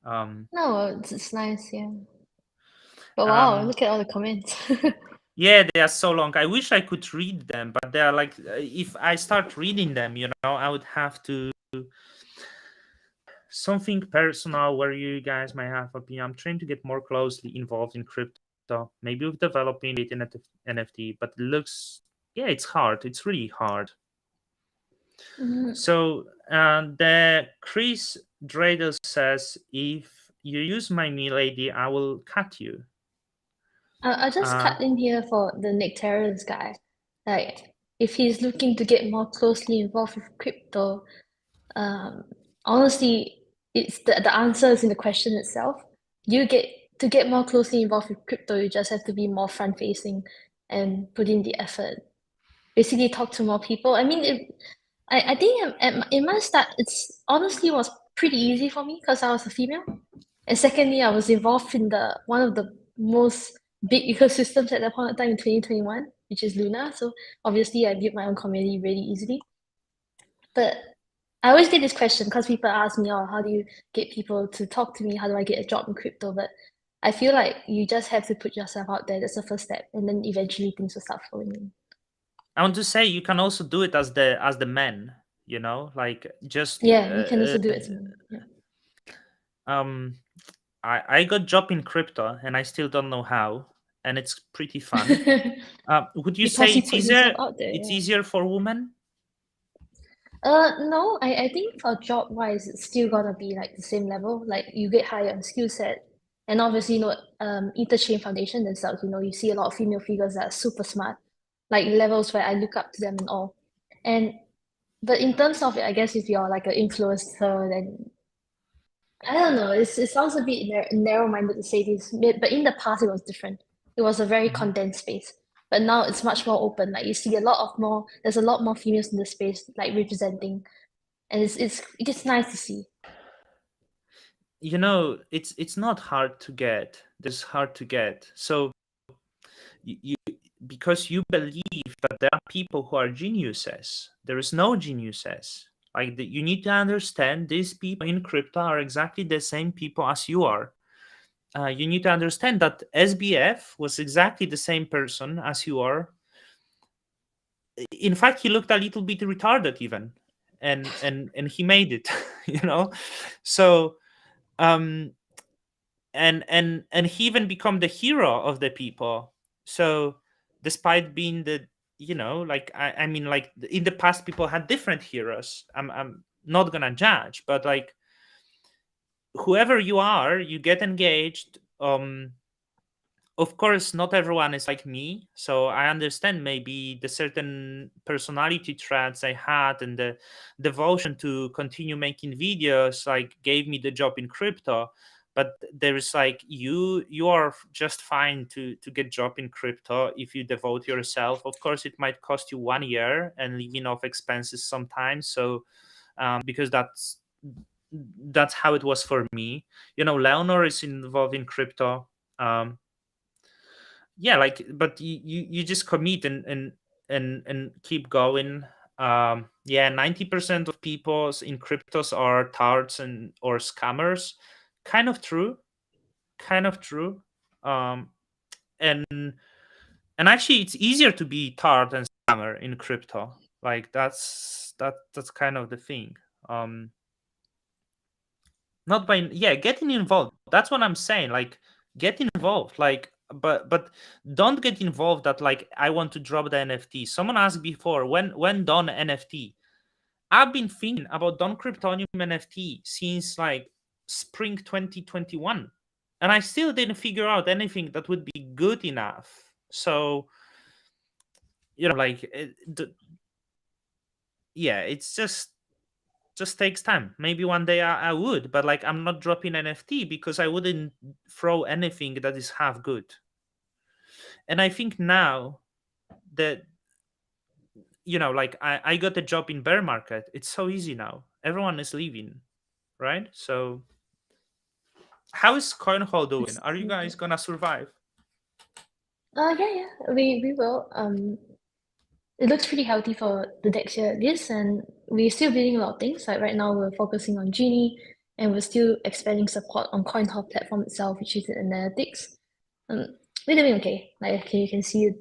Um, No, it's nice, yeah. But wow, um, look at all the comments. yeah, they are so long. I wish I could read them, but they are like, if I start reading them, I would have to something personal where you guys might have opinion. I'm trying to get more closely involved in crypto, maybe with developing it in NFT, but it looks, yeah, it's hard. It's really hard. Mm. So the Chris Dreidel says, if you use my milady, I will cut you. I just Uh, cut in here for the Nectarians guy. Like, if he's looking to get more closely involved with crypto, um, honestly, it's the answer is in the question itself. You get to get more closely involved with crypto, you just have to be more front facing and put in the effort. Basically, talk to more people. I mean, I think in my start, it's honestly was pretty easy for me because I was a female. And secondly, I was involved in the one of the most big ecosystems at that point of time in 2021, which is Luna. So obviously I built my own community really easily. But I always get this question because people ask me, oh, how do you get people to talk to me? How do I get a job in crypto? But I feel like you just have to put yourself out there. That's the first step. And then eventually things will start flowing in. I want to say you can also do it as the men, like just Yeah, you can also do it. Yeah. um I got job in crypto and I still don't know how, and it's pretty fun. Would you say Because he it's put himself easier? out there, It's yeah. easier for women? No, I think for job wise, it's still gonna be like the same level. Like you get higher on skill set, and obviously, Interchain Foundation themselves, you see a lot of female figures that are super smart, like levels where I look up to them and all. And but in terms of it, I guess if you're like an influencer, then I don't know. It sounds a bit narrow-minded to say this, but in the past it was different. It was a very Mhm. condensed space, but now it's much more open. Like you see a lot of more. There's a lot more females in the space, like representing, and it's nice to see. It's not hard to get. This hard to get. So you because you believe that there are people who are geniuses. There is no geniuses. Like you need to understand these people in crypto are exactly the same people as you are. You need to understand that SBF was exactly the same person as you are. In fact, he looked a little bit retarded even, and he made it. you know. So um and he even become the hero of the people. So despite being the, like I mean, like in the past people had different heroes. I'm not gonna judge, but like whoever you are, you get engaged. Of course not everyone is like me, so I understand maybe the certain personality traits I had and the devotion to continue making videos like gave me the job in crypto. But there is like you are just fine to get job in crypto if you devote yourself. Of course it might cost you 1 year and living off expenses sometimes. So because that's how it was for me. Leonor is involved in crypto. Yeah, like, but you just commit and keep going. Yeah, 90% of people in cryptos are tards and or scammers. Kind of true, kind of true. Um and and actually it's easier to be tard and scammer in crypto. Like that's kind of the thing. Not by, yeah, getting involved, that's what I'm saying. Like, get involved, like, but don't get involved that like I want to drop the NFT. Someone asked before, when done NFT. I've been thinking about Don Cryptonium NFT since like spring 2021, and I still didn't figure out anything that would be good enough. So like yeah, it's just takes time. Maybe one day I would, but like I'm not dropping NFT because I wouldn't throw anything that is half good. And I think now that like I got a job in bear market, it's so easy now. Everyone is leaving, right? So how is CoinHall doing? It's, Are you guys gonna survive? yeah, we will. It looks pretty healthy for the next year at least, and we're still building a lot of things. Like right now, we're focusing on Genie, and we're still expanding support on CoinHub platform itself, which is the analytics. Um, we're doing okay. Like okay, you can see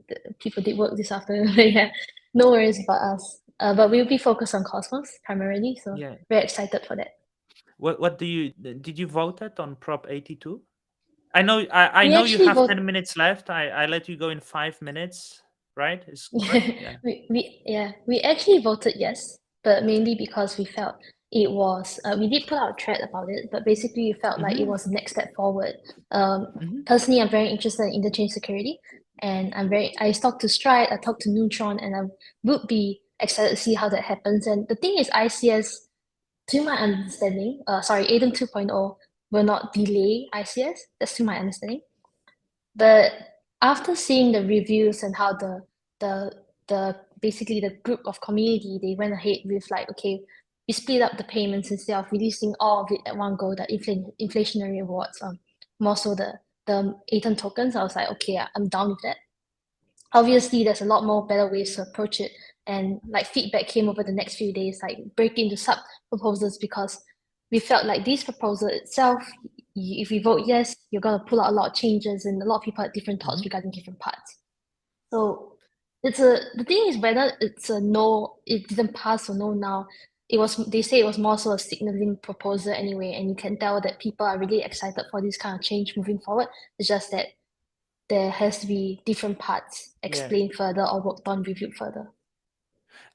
the people did work this afternoon. Yeah, no worries about us. But we'll be focused on Cosmos primarily, so Yeah. very excited for that. What do you did you vote it on Prop 82? I We know you actually have vote 10 minutes left. I let you go in 5 minutes, right? Is correct? Yeah. we actually voted yes, but mainly because we felt it was we did put out a thread about it, but basically we felt like it Mm-hmm. was the next step forward. Mm-hmm. Personally, I'm very interested in interchain security, and I talked to Stride, I talked to Neutron, and I would be excited to see how that happens. And the thing is, ICS, to my understanding, sorry, ADAM 2.0 will not delay ICS. That's to my understanding. But after seeing the reviews and how the the basically the group of community they went ahead with like okay we split up the payments instead of releasing all of it at one go the inflationary rewards more so the Atom tokens I was like okay I'm down with that. Obviously there's a lot more better ways to approach it and like feedback came over the next few days like break into sub proposals because we felt like this proposal itself if we vote yes you're going to pull out a lot of changes and a lot of people had different thoughts Mm-hmm. regarding different parts. So it's a the thing is whether it's a no it didn't pass or no now it was they say it was more so a signaling proposal anyway and you can tell that people are really excited for this kind of change moving forward. It's just that there has to be different parts Yeah. explained further or worked on, reviewed further.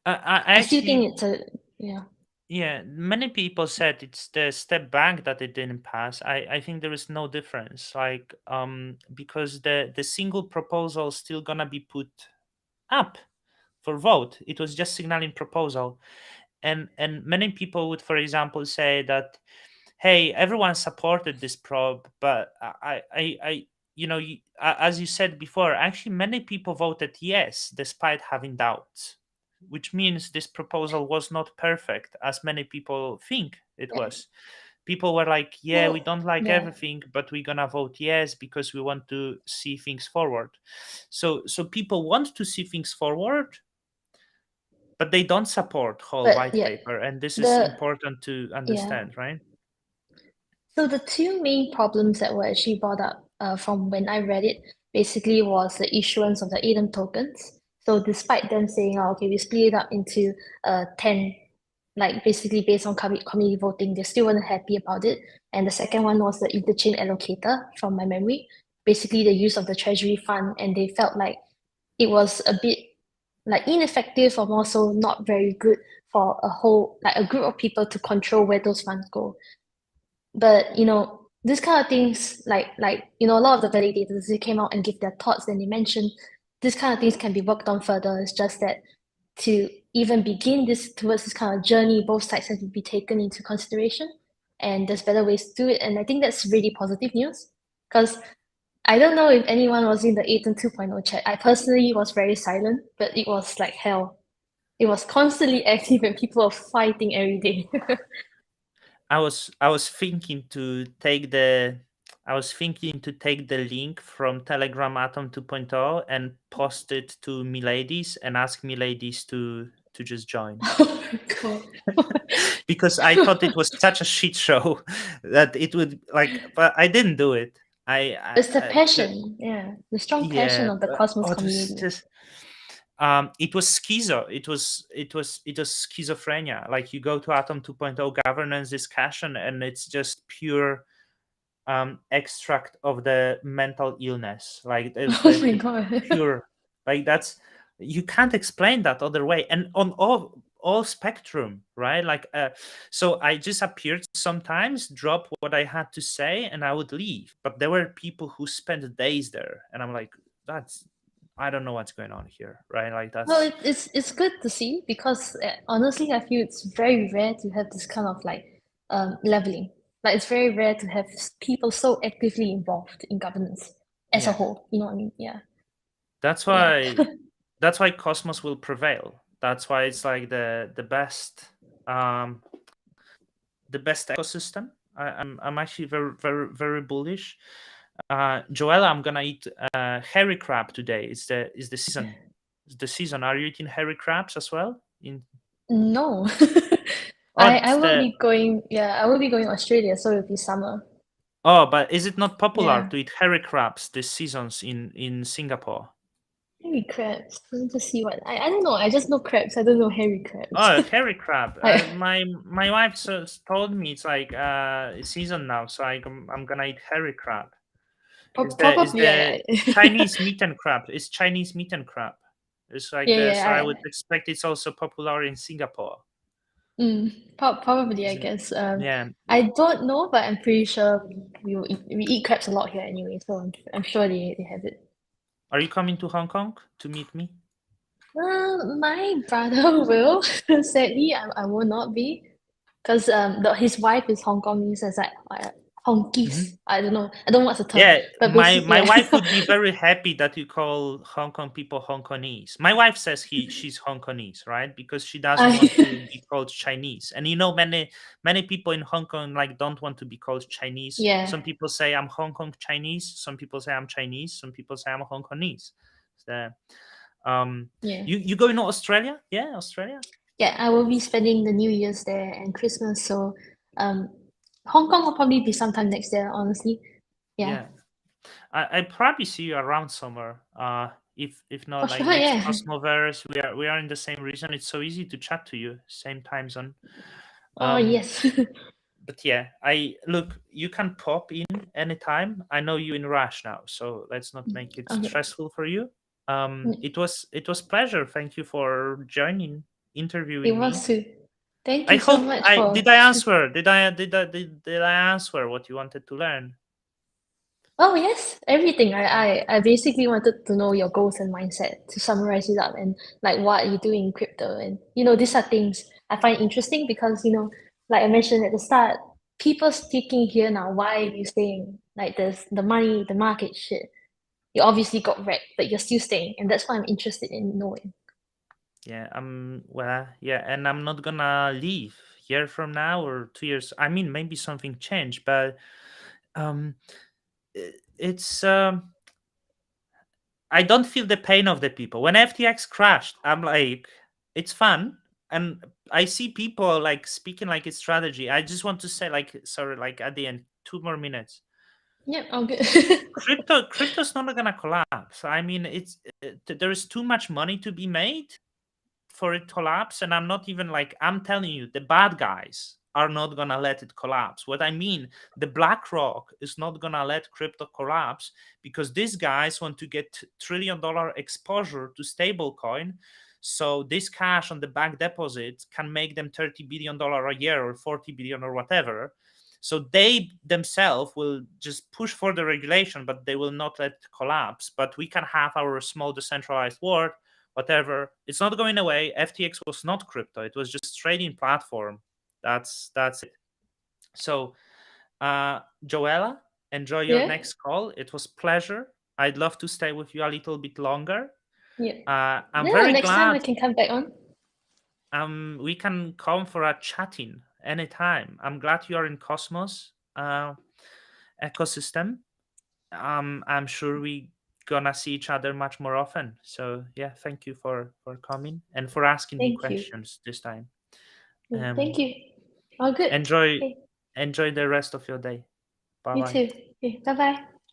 I I still think actually, it's a yeah. yeah, many people said it's the step back that it didn't pass. I think there is no difference. Like, because the single proposal still gonna be put up for vote. It was just signaling proposal. And many people would, for example, say that, hey, everyone supported this probe, but as you said before, actually many people voted yes despite having doubts, which means this proposal was not perfect as many people think it Yeah. was. People were like, yeah, we Well, don't like yeah. everything, but we're gonna vote yes because we want to see things forward. So people want to see things forward, but they don't support whole But white yeah, paper, and this is the important to yeah. understand, right? So the two main problems that were actually brought up from when I read it basically was the issuance of the ADAM tokens. So despite them saying, oh, okay, we split it up into 10, like basically based on community voting, they still weren't happy about it. And the second one was the interchain allocator from my memory, basically the use of the treasury fund. And they felt like it was a bit like ineffective or also not very good for a whole, like a group of people to control where those funds go. But this kind of things, a lot of the validators they came out and give their thoughts, and they mentioned this kind of things can be worked on further. It's just that to even begin this towards this kind of journey, both sides have to be taken into consideration, and there's better ways to do it. And I think that's really positive news because I don't know if anyone was in the Aton 2.0 chat. I personally was very silent, but it was like hell. It was constantly active and people were fighting every day. I was thinking to take the I was thinking to take the link from Telegram Atom 2.0 and post it to Miladies and ask Miladies to just join. Oh my God. Because I thought it was such a shit show that it would like, but I didn't do it. It's the The, passion, yeah, the strong passion yeah, of the but Cosmos oh, it was community. just it was schizo. It was schizophrenia. Like you go to Atom 2.0 governance discussion and it's just pure extract of the mental illness, like Oh my the God. pure, like that's, you can't explain that other way. And on all all spectrum, right? So I just appeared sometimes, drop what I had to say, and I would leave. But there were people who spent days there, and I'm like, that's I don't know what's going on here, right? Like Well, that's it's good to see because honestly, I feel it's very rare to have this kind of like leveling. Like it's very rare to have people so actively involved in governance as a yeah. whole. You know what I mean? Yeah. That's Yeah. why that's why Cosmos will prevail. That's why it's like um the best ecosystem. I'm actually very bullish. Joella, I'm gonna eat hairy crab today. It's the season. It's the season. Are you eating hairy crabs as well? In No. oh, I it's will the be going, yeah, I will be going Australia, so it'll be summer. but is it not popular Yeah. to eat hairy crabs this seasons in Singapore? Hairy crabs. Let me just see what I don't know. I just know crabs. I don't know hairy crabs. Oh, hairy crab. I My wife told me it's like season now, so I'm gonna eat hairy crab. Is probably the Chinese meat and crab? It's Chinese meat and crab. It's like yeah, this. I yeah, would expect it's also popular in Singapore. probably I Isn't it? guess. Yeah. I don't know, but I'm pretty sure we eat crabs a lot here anyway, so I'm sure they have it. Are you coming to Hong Kong to meet me? My brother will. Sadly, I will not be. Because his wife is Hong Kongese, as like Hongkese. Mhm. I don't know. I don't know what's the term, Yeah, but basically, my yeah. wife would be very happy that you call Hong Kong people Hong Kongese. My wife says she's Hong Kongese, right? Because she doesn't want to I, be called Chinese. And many people in Hong Kong like don't want to be called Chinese. yeah, Some people say I'm Hong Kong Chinese. Some people say I'm Chinese. Some people say I'm Hong Kongese. So, yeah, you going to Australia? Yeah, Australia. yeah. I will be spending the New Year's there and Christmas, so um, Hong Kong will probably be sometime next year. Honestly, yeah, Yeah, I probably see you around somewhere. If for not like sure, next yeah. Cosmoverse, we are in the same region. It's so easy to chat to you, same time zone. Oh Um, yes, but yeah, I look. You can pop in anytime. I know you in rush now, so let's not make it okay. stressful for you. Mm, It was pleasure. Thank you for joining, it interviewing me. was too. Thank I you so hope much I for. did. I answer. Did I answer what you wanted to learn? Oh yes, everything. I basically wanted to know your goals and mindset to summarize it up and like what you do in crypto and these are things I find interesting because like I mentioned at the start, people sticking here now. Why are you staying? Like there's the money, the market shit. You obviously got wrecked, but you're still staying, and that's why I'm interested in knowing. Yeah, yeah, and I'm not gonna leave year from now or 2 years. I mean, maybe something changed, but um, it's I don't feel the pain of the people. When FTX crashed, I'm like, it's fun, and I see people like speaking like it's strategy. I just want to say, like, sorry, like at the end, 2 more minutes. Yeah, all good. Crypto's not gonna collapse. I mean, there is too much money to be made for it to collapse, and I'm not even like, I'm telling you, the bad guys are not gonna let it collapse. What I mean, the BlackRock is not gonna let crypto collapse because these guys want to get $1 trillion exposure to stablecoin, so this cash on the bank deposit can make them $30 billion a year or 40 billion or whatever. So they themselves will just push for the regulation, but they will not let it collapse. But we can have our small decentralized world, whatever. It's not going away. FTX was not crypto. It was just trading platform. That's it. So, Joella, enjoy your Yeah, next call. It was pleasure. I'd love to stay with you a little bit longer. yeah. I'm Yeah, very next time glad I can come back on. we can come for a chatting anytime. I'm glad you are in Cosmos ecosystem. I'm sure we gonna see each other much more often. So yeah, thank you for coming and for asking me Thank you. questions this time. Yeah, thank Um, you. All good. enjoy Okay, enjoy the rest of your day. Bye you bye. too. Okay, bye bye.